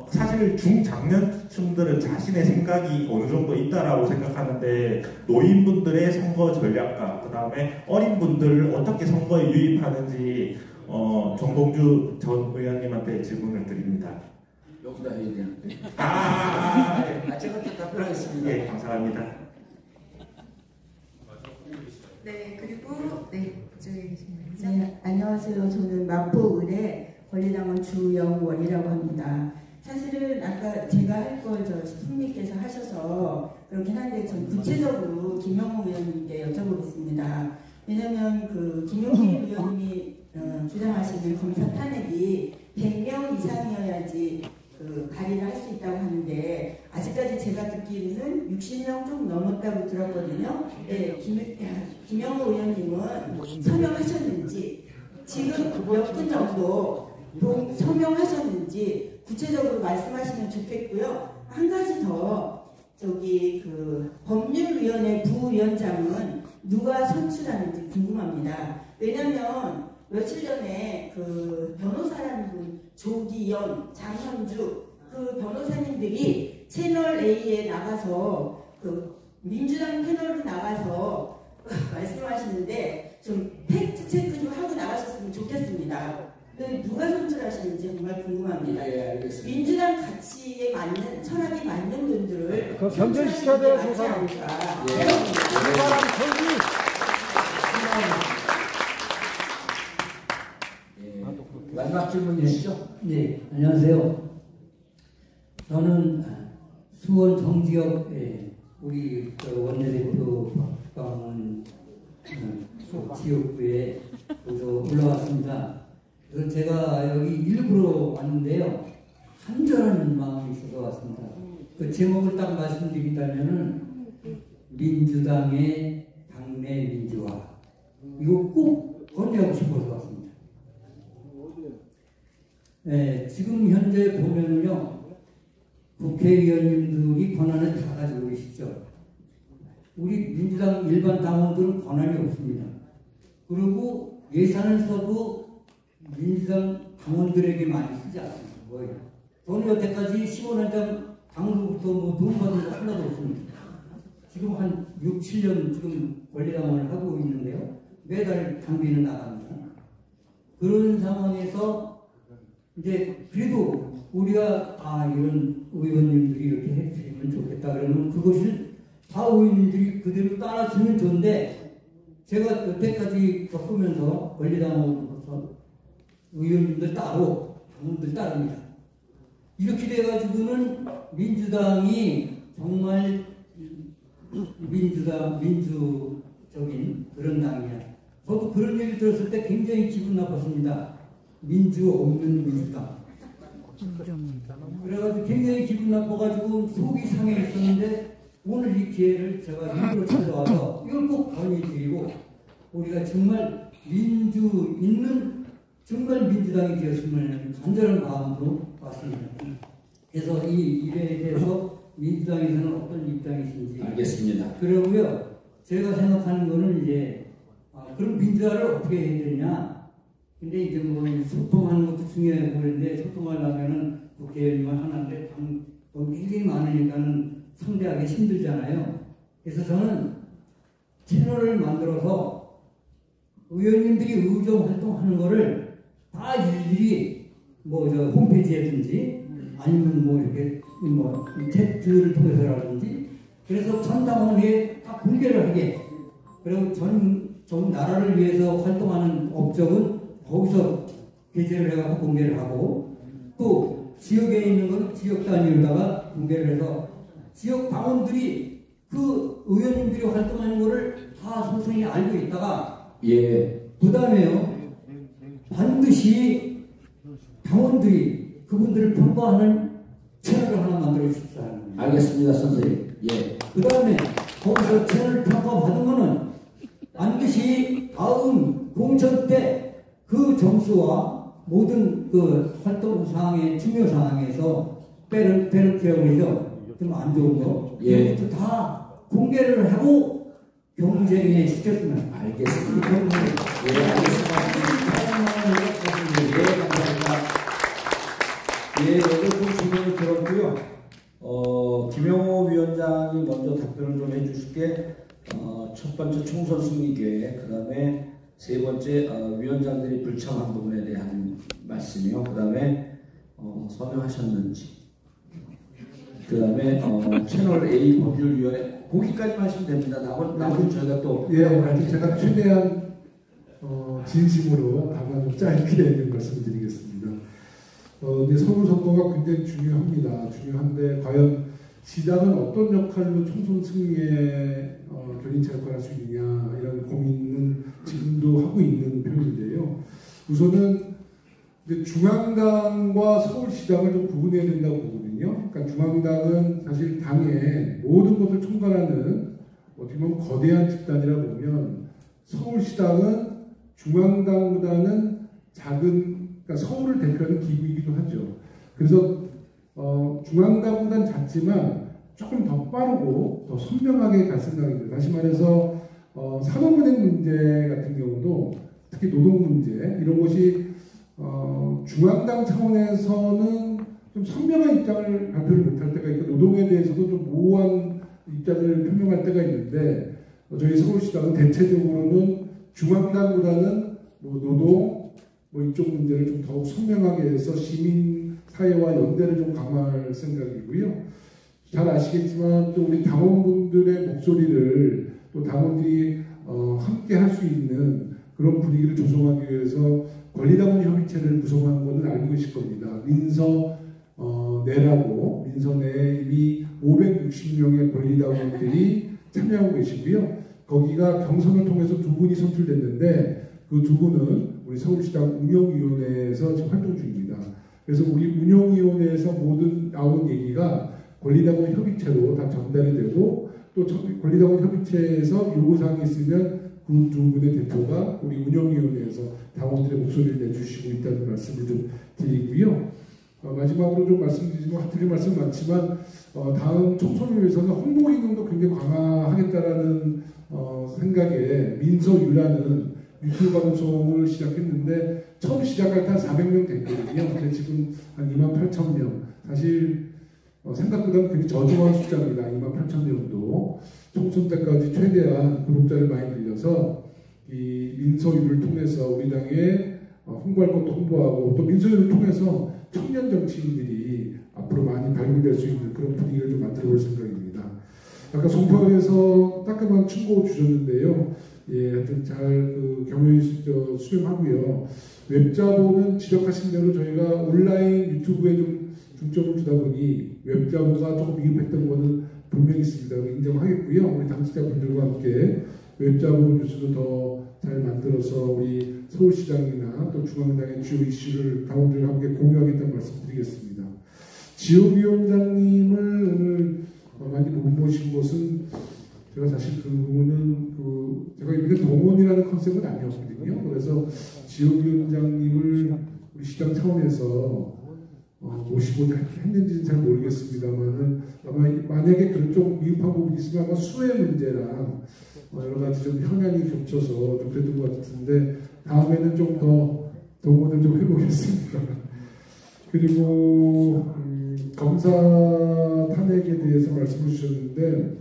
사실 중장년층들은 자신의 생각이 어느 정도 있다라고 생각하는데 노인분들의 선거 전략과 그 다음에 어린 분들을 어떻게 선거에 유입하는지 정봉주 전 의원님한테 질문을 드립니다. 여기다 해야 되는데. 제가 또 답변하겠습니다. 예, 감사합니다. 네, 그리고 그쪽에 계신 분이죠. 네, 안녕하세요. 저는 마포을의 권리당원 주영원이라고 합니다. 사실은 아까 제가 할 걸 시풍님께서 하셔서 그렇긴 한데 전 구체적으로 김영호 의원님께 여쭤보겠습니다. 왜냐하면 그 김용민 의원님이 주장하시는 검사 탄핵이 100명 이상이어야지 그 발의를 할 수 있다고 하는데 아직까지 제가 듣기로는 60명 좀 넘었다고 들었거든요. 네, 김영호 의원님은 서명하셨는지 지금 몇 분 정도 서명하셨는지 구체적으로 말씀하시면 좋겠고요. 한 가지 더 그 법률위원회 부위원장은 누가 선출하는지 궁금합니다. 왜냐면 며칠 전에 그 변호사라는 분 조기현, 장현주 그 변호사님들이 채널 A에 나가서 그 민주당 패널로 나가서 말씀하시는데 좀 팩트 체크 좀 하고 나가셨으면 좋겠습니다. 누가 선출하시는지 정말 궁금합니다. 예, 알겠습니다. 민주당 가치에 맞는, 철학이 맞는 분들을 변절시켜야 돼요, 저 사람. 그 사람 마지막 질문이시죠? 네, 안녕하세요. 저는 수원 정지역 우리 원내대표 박광훈 지역구에 올라왔습니다. 그래서 제가 여기 일부러 왔는데요. 간절한 마음이 있어서 왔습니다. 그 제목을 딱 말씀드린다면은 민주당의 당내 민주화. 이거 꼭 건의하고 싶어서 왔습니다. 네, 지금 현재 보면요. 국회의원님들이 권한을 다 가지고 계시죠. 우리 민주당 일반 당원들은 권한이 없습니다. 그리고 예산을 써도 민주당 당원들에게 많이 쓰지 않습니다. 뭐예요? 저는 여태까지 15년간 당부부터 돈 받은 거 하나도 없습니다. 지금 한 6, 7년 지금 권리당원을 하고 있는데요. 매달 당비는 나갑니다. 그런 상황에서 이제 그래도 우리가 이런 의원님들이 이렇게 해주시면 좋겠다 그러면 그것을 다 의원님들이 그대로 따라주면 좋은데 제가 여태까지 겪으면서 권리당원으로서 의원님들 따로 당원들 따릅니다. 이렇게 돼가지고는 민주당이 정말 민주적인 그런 당이야. 저도 그런 얘기 들었을 때 굉장히 기분 나빴습니다. 민주 없는 민주당. 그래가지고 굉장히 기분 나빠가지고 속이 상해 있었는데 오늘 이 기회를 제가 일부러 찾아와서 이걸 꼭 건의드리고 우리가 정말 민주 있는 정말 민주당이 되었으면 간절한 마음으로 왔습니다. 그래서 이 일에 대해서 민주당에서는 어떤 입장이신지 알겠습니다. 그러고요. 제가 생각하는 거는 이제 그럼 민주화를 어떻게 해야 되냐. 근데 이제 뭐 소통하는 것도 중요해 보이는데 소통하려면은 국회의원만 하나인데 당원 굉장히 많으니까는 상대하기 힘들잖아요. 그래서 저는 채널을 만들어서 의원님들이 의정 활동하는 거를 다 일일이 뭐 저 홈페이지에든지 아니면 뭐 이렇게 뭐 챗들을 통해서라든지 그래서 전 당원에 다 공개를 하게. 그리고 전 나라를 위해서 활동하는 업적은 거기서 게재를 해갖고 공개를 하고 또 지역에 있는 건 지역 단위로다가 공개를 해서 지역 당원들이 그 의원님들이 활동하는 거를 다 선생이 알고 있다가 그 다음에요 반드시 당원들이 그분들을 평가하는 채널을 하나 만들어 주십사 하는 거예요. 알겠습니다, 선생님. 그 다음에 거기서 채널 평가 받은 거는 반드시 다음 공천 때 그 점수와 모든 그 활동 사항의 중요 사항에서 페널티라고 그러죠. 좀 안 좋은 거. 이것도 다 공개를 하고 경쟁에 시켰으면. 알겠습니다. 여기 좀 질문을 들었고요. 김영호 위원장이 먼저 답변을 좀 해주실게. 첫 번째 총선 승리 계획, 그 다음에 세 번째 위원장들이 불참한 부분에 대한 말씀이요. 그 다음에 서명하셨는지, 그 다음에 채널 A 법률위원회 거기까지만 하시면 됩니다. 나머지 저희가 또 제가 최대한 진심으로 다만 좀 짧게 말씀드리겠습니다. 근데 서울 선거가 굉장히 중요한데 과연 시당은 어떤 역할로 총선 승리에 견인차 역할을 할 수 있느냐 이런 고민은 지금도 하고 있는 편인데요. 우선은 이제 중앙당과 서울시당을 좀 구분해야 된다고 보거든요. 그러니까 중앙당은 사실 당의 모든 것을 총괄하는 어떻게 보면 거대한 집단이라 보면 서울시당은 중앙당보다는 작은, 그러니까 서울을 대표하는 기구이기도 하죠. 그래서 중앙당보다는 작지만 조금 더 빠르고 더 선명하게 갈 생각입니다. 다시 말해서 산업은행 문제 같은 경우도 특히 노동 문제 이런 것이 중앙당 차원에서는 좀 선명한 입장을 발표를 못할 때가 있고 노동에 대해서도 좀 모호한 입장을 표명할 때가 있는데 저희 서울시당은 대체적으로는 중앙당보다는 뭐 노동 이쪽 문제를 좀 더욱 선명하게 해서 시민 사회와 연대를 좀 강화할 생각이고요. 잘 아시겠지만 또 우리 당원분들의 목소리를 또 당원들이 함께 할 수 있는 그런 분위기를 조성하기 위해서 권리당원 협의체를 구성한 것은 알고 계실 겁니다. 민서 내라고 민서 내에 이미 560명의 권리당원들이 참여하고 계시고요. 거기가 경선을 통해서 두 분이 선출됐는데 그 두 분은 우리 서울시당 운영위원회에서 지금 활동 중입니다. 그래서 우리 운영위원회에서 모든 나온 얘기가 권리당원 협의체로 다 전달이 되고 또 권리당원 협의체에서 요구사항이 있으면 그 두 분의 대표가 우리 운영위원회에서 당원들의 목소리를 내주시고 있다는 말씀을 좀 드리고요. 마지막으로 좀 말씀드리지만 드릴 말씀 많지만 다음 총선을 위해서는 홍보 기능도 굉장히 강화하겠다라는 생각에 민서유라는 유튜브 방송을 시작했는데 처음 시작할 때 한 400명 됐거든요. 근데 지금 한 28,000명. 사실 생각보다는 굉장히 저조한 숫자입니다. 28,000명도 총선 때까지 최대한 구독자를 많이 늘려서 이 민서유를 통해서 우리 당에 홍보할 것도 홍보하고 또 민서유를 통해서 청년 정치인들이 앞으로 많이 발굴될 수 있는 그런 분위기를 좀 만들어 볼 생각입니다. 아까 송파구에서 따끔한 충고 주셨는데요. 하여튼 잘 경영이 수렴하고요. 웹자보는 지적하신 대로 저희가 온라인 유튜브에 좀 중점을 주다 보니 웹자보가 조금 미흡했던 거는 분명히 있습니다. 인정하겠고요. 우리 당직자분들과 함께 웹자보 뉴스도 더 잘 만들어서 우리 서울시장이나 또 중앙당의 주요 이슈를 당원들과 함께 공유하겠다는 말씀드리겠습니다. 지역위원장님을 오늘 많이 못 모신 것은 제가 사실 그 부분은 제가 이게 동원이라는 컨셉은 아니었거든요. 그래서 지역위원장님을 우리 시장 차원에서 모시고 했는지는 잘 모르겠습니다만은 아마 만약에 그런 좀 미흡한 부분이 있으면 아마 수혜 문제랑 여러 가지 좀 현안이 겹쳐서 좀 그랬던 것 같은데 다음에는 좀 더 동원을 좀 해보겠습니다. 그리고 검사 탄핵에 대해서 말씀해 주셨는데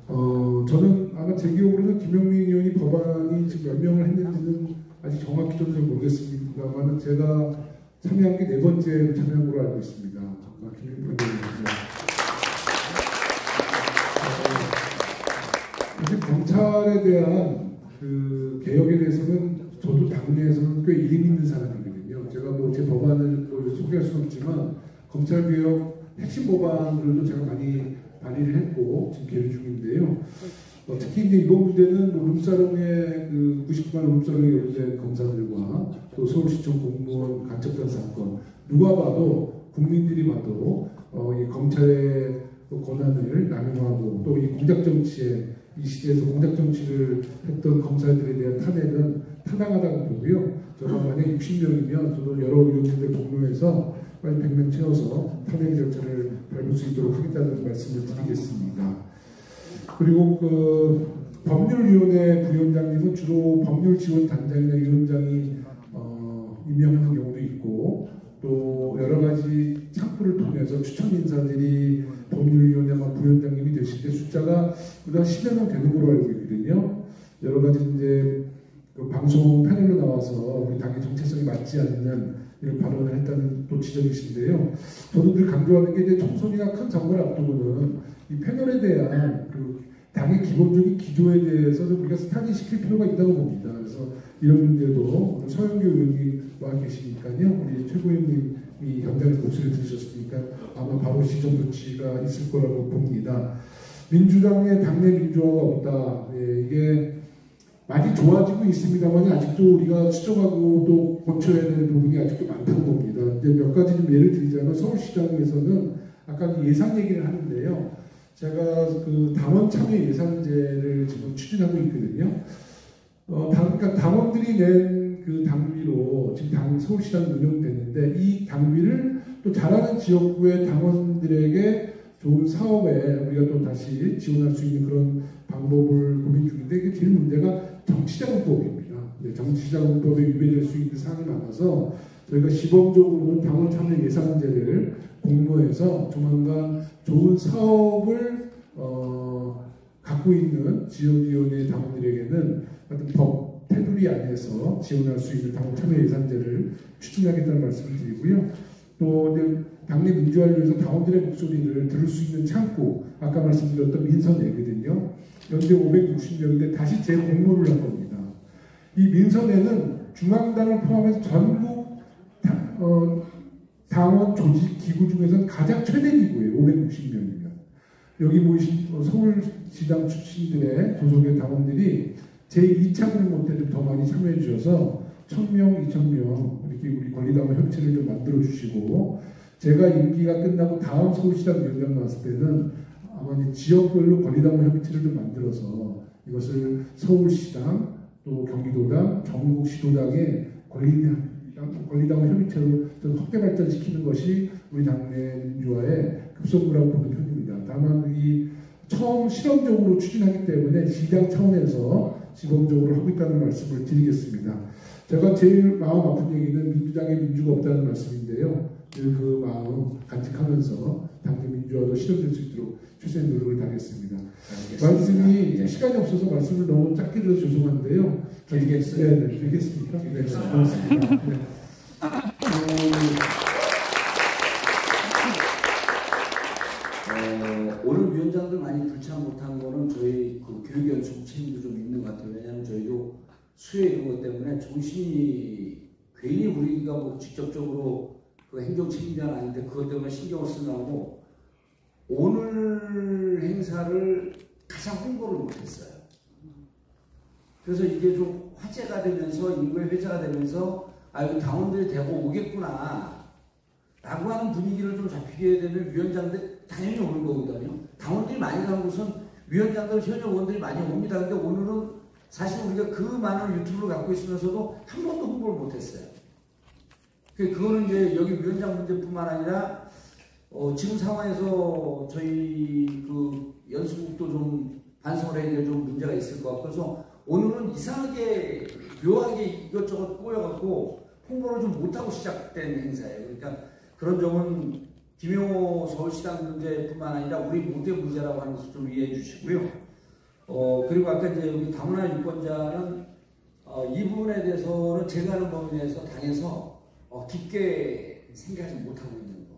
저는 아마 제 기억으로는 김영민 의원이 법안이 지금 몇 명을 했는지는 아직 정확히 좀 잘 모르겠습니다만 제가 참여한 게 4번째로 참여한 걸로 알고 있습니다. 김영민 의원입니다. 사실 검찰에 대한 그 개혁에 대해서는 저도 당내에서는 꽤 이름 있는 사람이거든요. 제가 뭐 제 법안을 소개할 수는 없지만 검찰개혁 핵심 법안들도 제가 많이 발의를 했고 지금 계류 중인데요. 특히 이제 이번 문제는 뭐 룸사롱의 그 99만 룸사롱에 연루된 검사들과 또 서울시청 공무원 간첩단 사건 누가 봐도 국민들이 봐도 이 검찰의 권한을 남용하고 또 이 공작 정치에 이 시대에서 공작 정치를 했던 검사들에 대한 탄핵은 타당하다고 보고요. 저는 만약 60명이면 저도 여러 의원님들 공모해서 빨리 100명 채워서 탄핵 절차를 밟을 수 있도록 하겠다는 말씀을 드리겠습니다. 그리고 그 법률위원회 부위원장님은 주로 법률지원단장이나 위원장이 임명하는 경우도 있고 또 여러 가지 창구를 통해서 추천 인사들이 법률위원회나 부위원장님이 되실 때 숫자가 그다음 10여 명 되는 걸로 알고 있거든요. 여러 가지 이제 그 방송 패널로 나와서 우리 당의 정체성이 맞지 않는 이런 발언을 했다는 또 지적이신데요. 저도 늘 강조하는 게 이제 총선이나 큰 선거를 앞두고는 이 패널에 대한 그 당의 기본적인 기조에 대해서 좀 우리가 스타디시킬 필요가 있다고 봅니다. 그래서 이런 문제도 오늘 서영교 의원님 와 계시니까요. 우리 최고위원님이 현장에서 목소리를 들으셨으니까 아마 바로 시정 조치가 있을 거라고 봅니다. 민주당의 당내 민주화가 없다. 이게 많이 좋아지고 있습니다만 아직도 우리가 수정하고 또 고쳐야 되는 부분이 아직도 많다고 봅니다. 이제 몇 가지 좀 예를 드리자면 서울시장에서는 아까 예산 얘기를 하는데요. 제가 그 당원 참여 예산제를 지금 추진하고 있거든요. 그러니까 당원들이 낸 그 당비로 지금 서울시장이 운영되는데 이 당비를 또 잘하는 지역구의 당원들에게 좋은 사업에 우리가 또 다시 지원할 수 있는 그런 방법을 고민 중인데 이게 제일 문제가 정치자금법입니다. 정치자금법에 위배될 수 있는 사항이 많아서 저희가 시범적으로는 당원 참여 예산제를 공모해서 조만간 좋은 사업을 갖고 있는 지역위원회 당원들에게는 어떤 법 테두리 안에서 지원할 수 있는 당원 참여 예산제를 추진하겠다는 말씀을 드리고요. 또 이제 당내 민주화를 위해서 당원들의 목소리를 들을 수 있는 창구, 아까 말씀드렸던 민선회거든요. 연대 560명인데 다시 재공모를 한 겁니다. 이 민선회는 중앙당을 포함해서 전국 당원 조직 기구 중에서는 가장 최대 기구예요. 560명이면. 여기 모이신 서울시당 출신들의 소속의 당원들이 제2차 공모 때 좀 더 많이 참여해 주셔서 1000명, 2000명 이렇게 우리 권리당원 협의체를 좀 만들어 주시고 제가 임기가 끝나고 다음 서울시당 위원장 나왔을 때는 아마 지역별로 권리당원 협의체를 좀 만들어서 이것을 서울시당 또 경기도당, 전국시도당의 권리당원 협의체로 좀 확대 발전시키는 것이 우리 당내 민주화의 급선무라고 보는 편입니다. 다만 이 처음 실험적으로 추진하기 때문에 시장 차원에서 시범적으로 하고 있다는 말씀을 드리겠습니다. 제가 제일 마음 아픈 얘기는 민주당에 민주가 없다는 말씀인데요. 그 마음 간직하면서 당내 민주화도 실현될 수 있도록 최선의 노력을 다하겠습니다. 말씀이 시간이 없어서 말씀을 너무 짧게 드려서 죄송한데요. 길겠어요? 네, 길겠습니까? 네, 고맙습니다. 네. 오늘 위원장들 많이 불참 못한 거는 저희 그 교육연수부 책임도 좀 있는 것 같아요. 왜냐하면 저희도 수혜 이런 것 때문에 정신이 괜히 우리가 뭐 직접적으로 그 행정 책임자는 아닌데 그것 때문에 신경을 쓰느라고 오늘 행사를 가장 홍보를 못했어요. 그래서 이게 좀 화제가 되면서 인구의 회자가 되면서 아 여기 당원들이 대거 오겠구나 라고 하는 분위기를 좀 잡히게 되면 위원장들 당연히 오는 거거든요. 당원들이 많이 가는 곳은 위원장들, 현역 의원들이 많이 옵니다. 근데 오늘은 사실 우리가 그 많은 유튜브를 갖고 있으면서도 한 번도 홍보를 못했어요. 그거는 이제 여기 위원장 문제뿐만 아니라 지금 상황에서 저희 그 연수국도 좀 반성을 해야 될 좀 문제가 있을 것 같고, 그래서 오늘은 이상하게 묘하게 이것저것 꼬여갖고 홍보를 좀 못하고 시작된 행사예요. 그러니까 그런 점은 김용호 서울시장 문제뿐만 아니라 우리 모두의 문제라고 하는 것을 좀 이해해 주시고요. 그리고 아까 이제 여기 다문화 유권자는 이 부분에 대해서는 제가 아는 범위 내에서 당에서 깊게 생각하지 못하고 있는 거.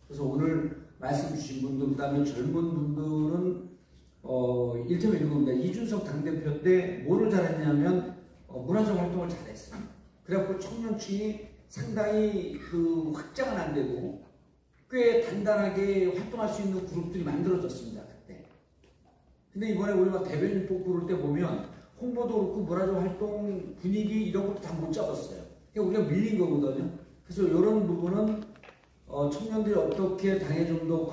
그래서 오늘 말씀 주신 분들, 그 다음에 젊은 분들은 일테면 이런 겁니다. 이준석 당대표 때 뭐를 잘했냐면 문화적 활동을 잘했어요. 그래갖고 청년층이 상당히 그 확장은 안 되고 꽤 단단하게 활동할 수 있는 그룹들이 만들어졌습니다. 그때. 근데 이번에 우리가 대변인 뽑고 그럴 때 보면 홍보도 그렇고 문화적 활동 분위기 이런 것도 다 못 잡았어요. 그러니까 우리가 밀린 거거든요. 그래서 이런 부분은 청년들이 어떻게 당에 좀 더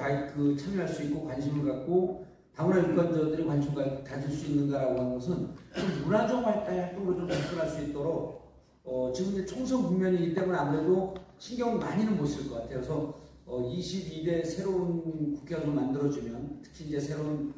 참여할 수 있고 관심을 갖고 다문화 유권자들이 관심을 가질 수 있는가라고 하는 것은 좀 문화적 활동으로 좀 접근할 수 있도록 지금 이제 총선 국면이기 때문에 아무래도 신경을 많이는 못 쓸 것 같아요. 그래서 22대 새로운 국회가 좀 만들어지면 특히 이제 새로운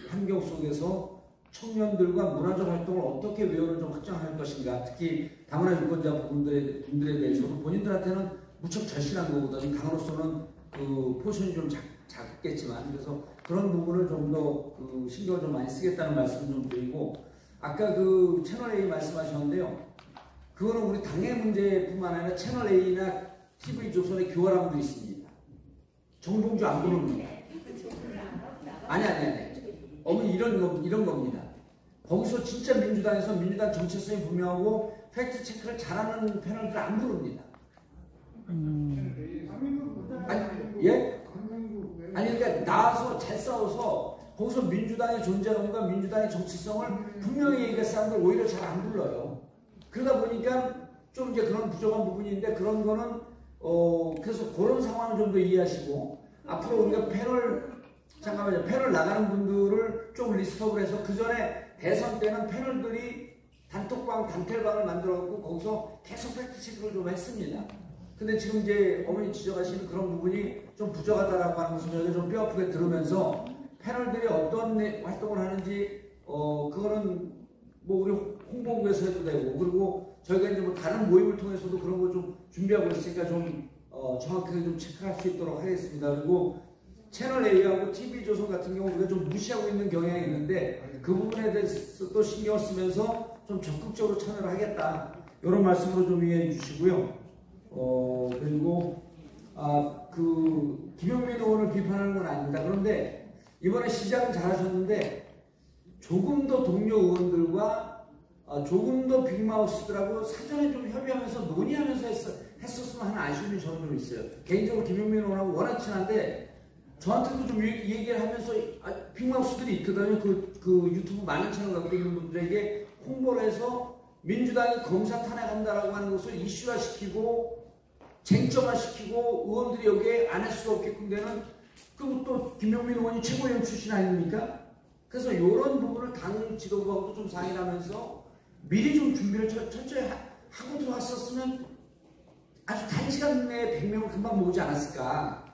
환경 속에서 청년들과 문화적 활동을 어떻게 외연을 좀 확장할 것인가, 특히 다문화 유권자 분들에 대해서도 본인들한테는 무척 절실한 거거든요. 당으로서는 그 포션이 좀 작겠지만, 그래서 그런 부분을 좀 더 그 신경을 좀 많이 쓰겠다는 말씀 좀 드리고, 아까 그 채널A 말씀하셨는데요. 그거는 우리 당의 문제뿐만 아니라 채널A나 TV조선의 교활함도 있습니다. 정봉주 안 보는 겁니다. 아니. 어머니 이런 겁니다. 거기서 진짜 민주당에서 민주당 정체성이 분명하고 팩트 체크를 잘하는 패널들 안 부릅니다. 아니 그러니까 나와서 잘 싸워서 거기서 민주당의 존재감과 민주당의 정체성을 분명히 얘기할 사람들 오히려 잘 안 불러요. 그러다 보니까 좀 이제 그런 부족한 부분이 있는데, 그런 거는 그래서 그런 상황을 좀 더 이해하시고, 앞으로 우리가 패널 나가는 분들을 좀 리스트업을 해서, 그 전에 대선 때는 패널들이 단텔방을 만들어갖고 거기서 계속 팩트체크를 좀 했습니다. 근데 지금 이제 어머니 지적하시는 그런 부분이 좀 부족하다라고 하는 것을 저희가 좀 뼈아프게 들으면서 패널들이 어떤 활동을 하는지, 그거는 뭐 우리 홍보부에서 해도 되고, 그리고 저희가 이제 뭐 다른 모임을 통해서도 그런 거 좀 준비하고 있으니까 좀 정확하게 좀 체크할 수 있도록 하겠습니다. 그리고 채널A하고 TV조선 같은 경우 우리가 좀 무시하고 있는 경향이 있는데, 그 부분에 대해서 또 신경을 쓰면서 좀 적극적으로 참여를 하겠다, 이런 말씀으로 좀 이해해 주시고요. 그리고 그 김용민 의원을 비판하는 건 아닙니다. 그런데 이번에 시작은 잘하셨는데 조금 더 동료 의원들과 조금 더 빅마우스들하고 사전에 좀 협의하면서 논의하면서 했었으면 하는 아쉬움이 저는 좀 있어요. 개인적으로 김용민 의원하고 워낙 친한데 저한테도 좀 얘기를 하면서 빅마우스들이 있거든요. 그 유튜브 많은 채널 갖고 있는 분들에게 홍보를 해서 민주당이 검사 탄핵한다라고 하는 것을 이슈화시키고 쟁점화시키고 의원들이 여기에 안 할 수가 없게끔 되는, 그리고 또 김용민 의원이 최고위원 출신 아닙니까? 그래서 이런 부분을 당 지도부하고도 좀 상의를 하면서 미리 좀 준비를 철저히 하고 들어왔었으면 아주 단시간 내에 100명을 금방 모으지 않았을까.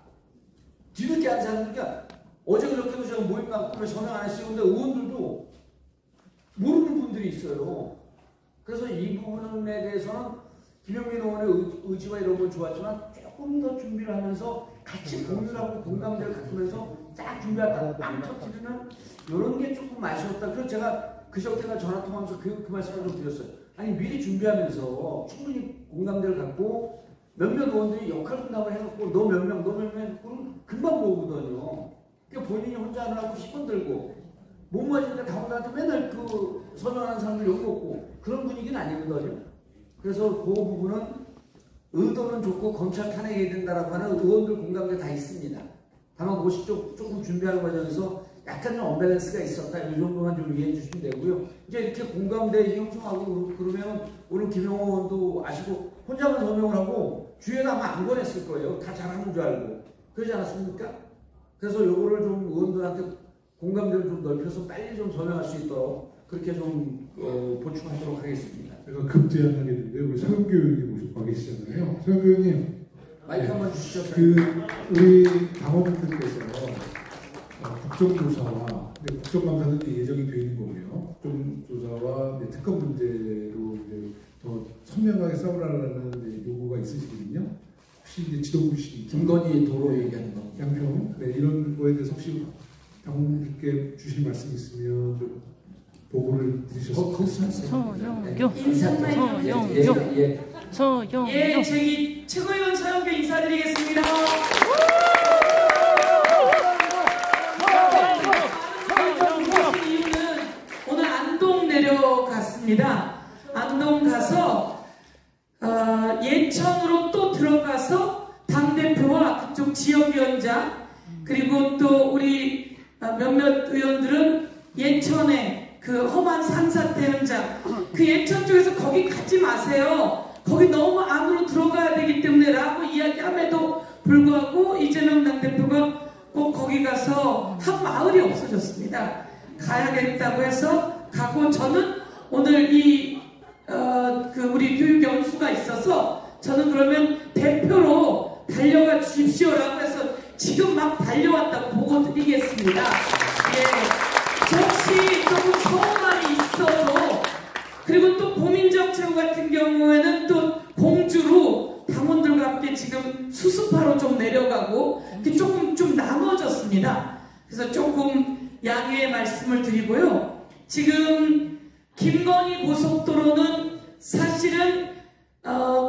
뒤늦게 한 사람들이니까 어제 그저께도 제가 모임 나가면 전화 안 했어요. 근데 의원들도 모르는 분들이 있어요. 그래서 이 부분에 대해서는 김용민 의원의 의지와 이런 건 좋았지만 조금 더 준비를 하면서 같이 공유하고 공감대를 갖으면서 딱 준비하다가 빵 터뜨리는 이런 게 조금 아쉬웠다. 그래서 제가 그저께가 전화통화하면서 그 말씀을 좀 드렸어요. 아니 미리 준비하면서 충분히 공감대를 갖고 몇몇 의원들이 역할 분담을 해갖고 너 몇 명 그럼 금방 모으거든요. 그러니까 본인이 혼자 하느라고 10번 들고 못 맞으니까 다음날한테 맨날 그 서명하는 사람들 욕 먹고 그런 분위기는 아니거든요. 그래서 그 부분은 의도는 좋고 검찰 탄핵해야 된다라고 하는 의원들 공감대 다 있습니다. 다만 그것이 조금 준비하는 과정에서 약간 좀 언밸런스가 있었다. 이 정도만 좀 이해해 주시면 되고요. 이제 이렇게 공감대 형성하고 그러면 오늘 김용호 의원도 아시고 혼자만 서명을 하고 주위에는 아마 안 권했을 거예요. 다 잘하는 줄 알고. 그러지 않았습니까? 그래서 요거를 좀 의원들한테 공감대를 좀 넓혀서 빨리 좀 서명할 수 있도록 그렇게 좀 보충하도록 하겠습니다. 제가 급제안하겠는데 우리 서영교 의원님 모실 것 계시잖아요. 최영규 의원님, 마이크 한번 주시죠. 우리 당원분들께서 국정조사와 국정감사는 예정이 되어 있는 거고요. 국정조사와 특검 문제로 이제 더 선명하게 싸우라는 요구가 있으시거든요. 혹시 이제 지도부시 김건희 도로 얘기하는 거, 양평, 이런 거에 대해서 혹시 당원분들께 주실 말씀 있으면 좀 보고를 드리셨으면 서영교. 예, 저기 최고위원 서영교 인사드리겠습니다. 이유는 오늘 안동 내려갔습니다. 안동 가서 예천으로 또 들어가서 당대표와 그쪽 지역위원장 그리고 또 우리 몇몇 의원들은 예천에 그 험한 산사태 현장 그 예천 쪽에서 거기 가지 마세요. 거기 너무 안으로 들어가야 되기 때문에 라고 이야기함에도 불구하고 이재명 당대표가 꼭 거기 가서 한 마을이 없어졌습니다. 가야겠다고 해서 가고 저는 오늘 우리 교육 연수가 있어서 저는 그러면 대표로 달려가 주십시오라고 해서 지금 막 달려왔다고 보고 드리겠습니다. 예, 혹시 조금 서운함이 있어도 그리고 또 고민정 최고 같은 경우에는 또 공주로 당원들과 함께 지금 수습하러 좀 내려가고 조금 좀 나눠졌습니다. 그래서 조금 양해의 말씀을 드리고요. 지금 김건희 고속도로는 사실은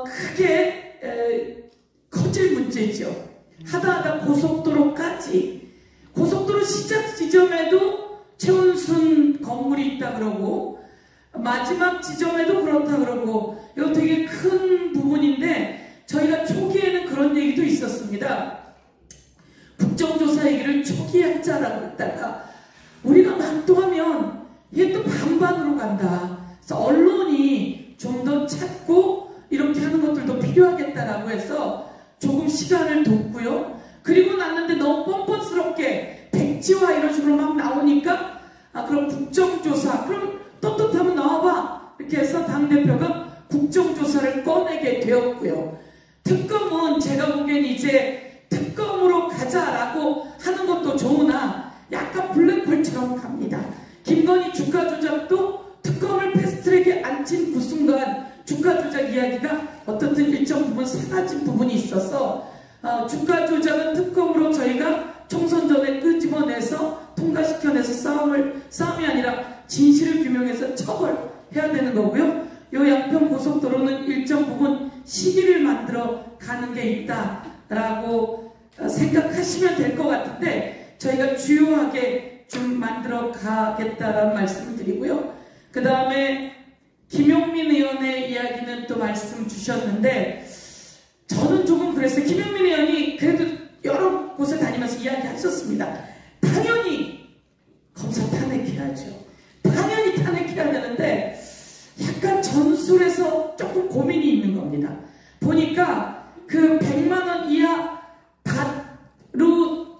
크게 커질 문제죠. 하다 고속도로까지 고속도로 시작 지점에도 최은순 건물이 있다 그러고 마지막 지점에도 그렇다 그러고 이거 되게 큰 부분인데 저희가 초기에는 그런 얘기도 있었습니다. 국정조사 얘기를 초기에 하자라고 했다가 우리가 막도하면 이게 또 반반으로 간다. 그래서 언론이 좀 더 찾고 이렇게 하는 것들도 필요하겠다라고 해서 조금 시간을 뒀고요. 그리고 났는데 너무 뻔뻔스럽게 백지화 이런 식으로 막 나오니까 그럼 국정조사 그럼 떳떳하면 나와봐 이렇게 해서 당대표가 국정조사를 꺼내게 되었고요. 특검은 제가 보기엔 이제 특검으로 가자라고 하는 것도 좋으나 약간 블랙홀처럼 갑니다. 김건희 주가 조작도 특검을 패스트트랙에 앉힌 그 순간 주가 조작 이야기가 어떻든 일정 부분 사라진 부분이 있어서 주가 조작은 특검으로 저희가 총선 전에 끄집어내서 통과시켜내서 싸움이 아니라 진실을 규명해서 처벌해야 되는 거고요. 요 양평 고속도로는 일정 부분 시기를 만들어 가는 게 있다라고 생각하시면 될 것 같은데 저희가 주요하게 좀 만들어 가겠다라는 말씀을 드리고요. 그 다음에 김용민 의원의 이야기는 또 말씀 주셨는데 저는 조금 그랬어요. 김용민 의원이 그래도 여러 곳에 다니면서 이야기하셨습니다. 당연히 검사 탄핵해야죠. 당연히 탄핵해야 되는데 약간 전술에서 조금 고민이 있는 겁니다. 보니까 그 100만원 이하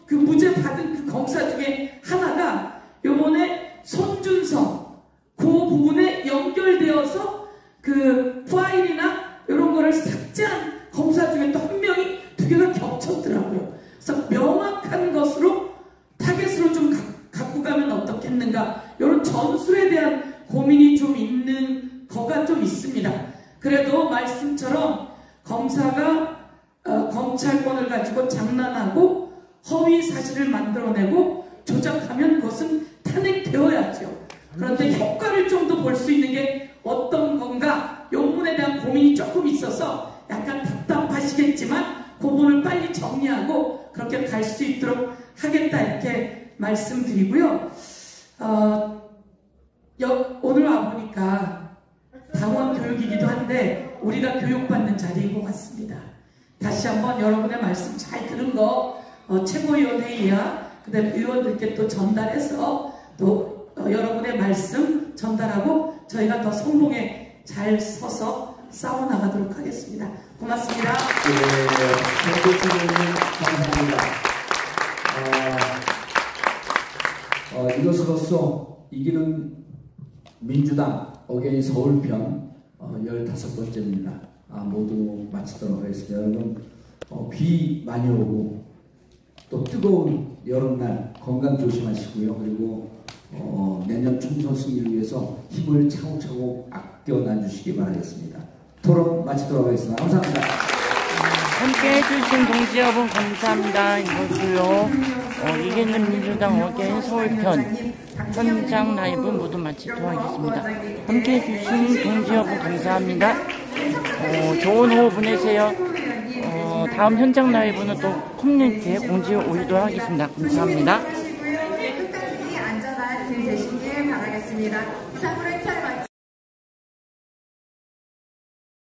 그 무죄 받은 그 검사 중에 하나가 요번에 손준성 그 부분에 연결되어서 그 파일이나 이런 거를 삭제한 검사 중에 또 한 명이 두 개가 겹쳤더라고요. 그래서 명확한 것으로 타겟으로 좀 갖고 가면 어떻겠는가 이런 전술에 대한 고민이 좀 있는 거가 좀 있습니다. 그래도 말씀처럼 검사가 검찰권을 가지고 장난하고 허위 사실을 만들어내고 조작하면 그것은 탄핵되어야죠. 그런데 효과를 좀 더 볼 수 있는 게 어떤 건가 이 부분에 대한 고민이 조금 있어서 약간 답답하시겠지만 그 부분을 빨리 정리하고 그렇게 갈 수 있도록 하겠다 이렇게 말씀드리고요. 오늘 와보니까 당원 교육이기도 한데 우리가 교육받는 자리인 것 같습니다. 다시 한번 여러분의 말씀 잘 들은 거 최고위원회의야 그 다음에 의원들께 또 전달해서 또 여러분의 말씀 전달하고 저희가 더 성공에 잘 서서 싸워나가도록 하겠습니다. 고맙습니다. 네, 감사합니다. 이것으로써 이기는 민주당 어게인 서울편 15번째입니다. 모두 마치도록 하겠습니다. 여러분 비 많이 오고 또 뜨거운 여름날 건강 조심하시고요. 그리고 내년 총선 승리를 위해서 힘을 차곡차곡 아껴 놔주시기 바라겠습니다. 토론 마치도록 하겠습니다. 감사합니다. 함께 해주신 동지 여러분 감사합니다. 이것도요. 이기는 민주당 어게인 서울편 현장 라이브 모두 마치도록 하겠습니다. 함께 해주신 동지 여러분 감사합니다. 좋은 오후 보내세요. 다음 현장 라이브는 또 커뮤니티에 공지 올리도록 하겠습니다. 감사합니다. 끝까지 안전한 길 되시길 바라겠습니다. 이상으로 행사를 마치겠습니다.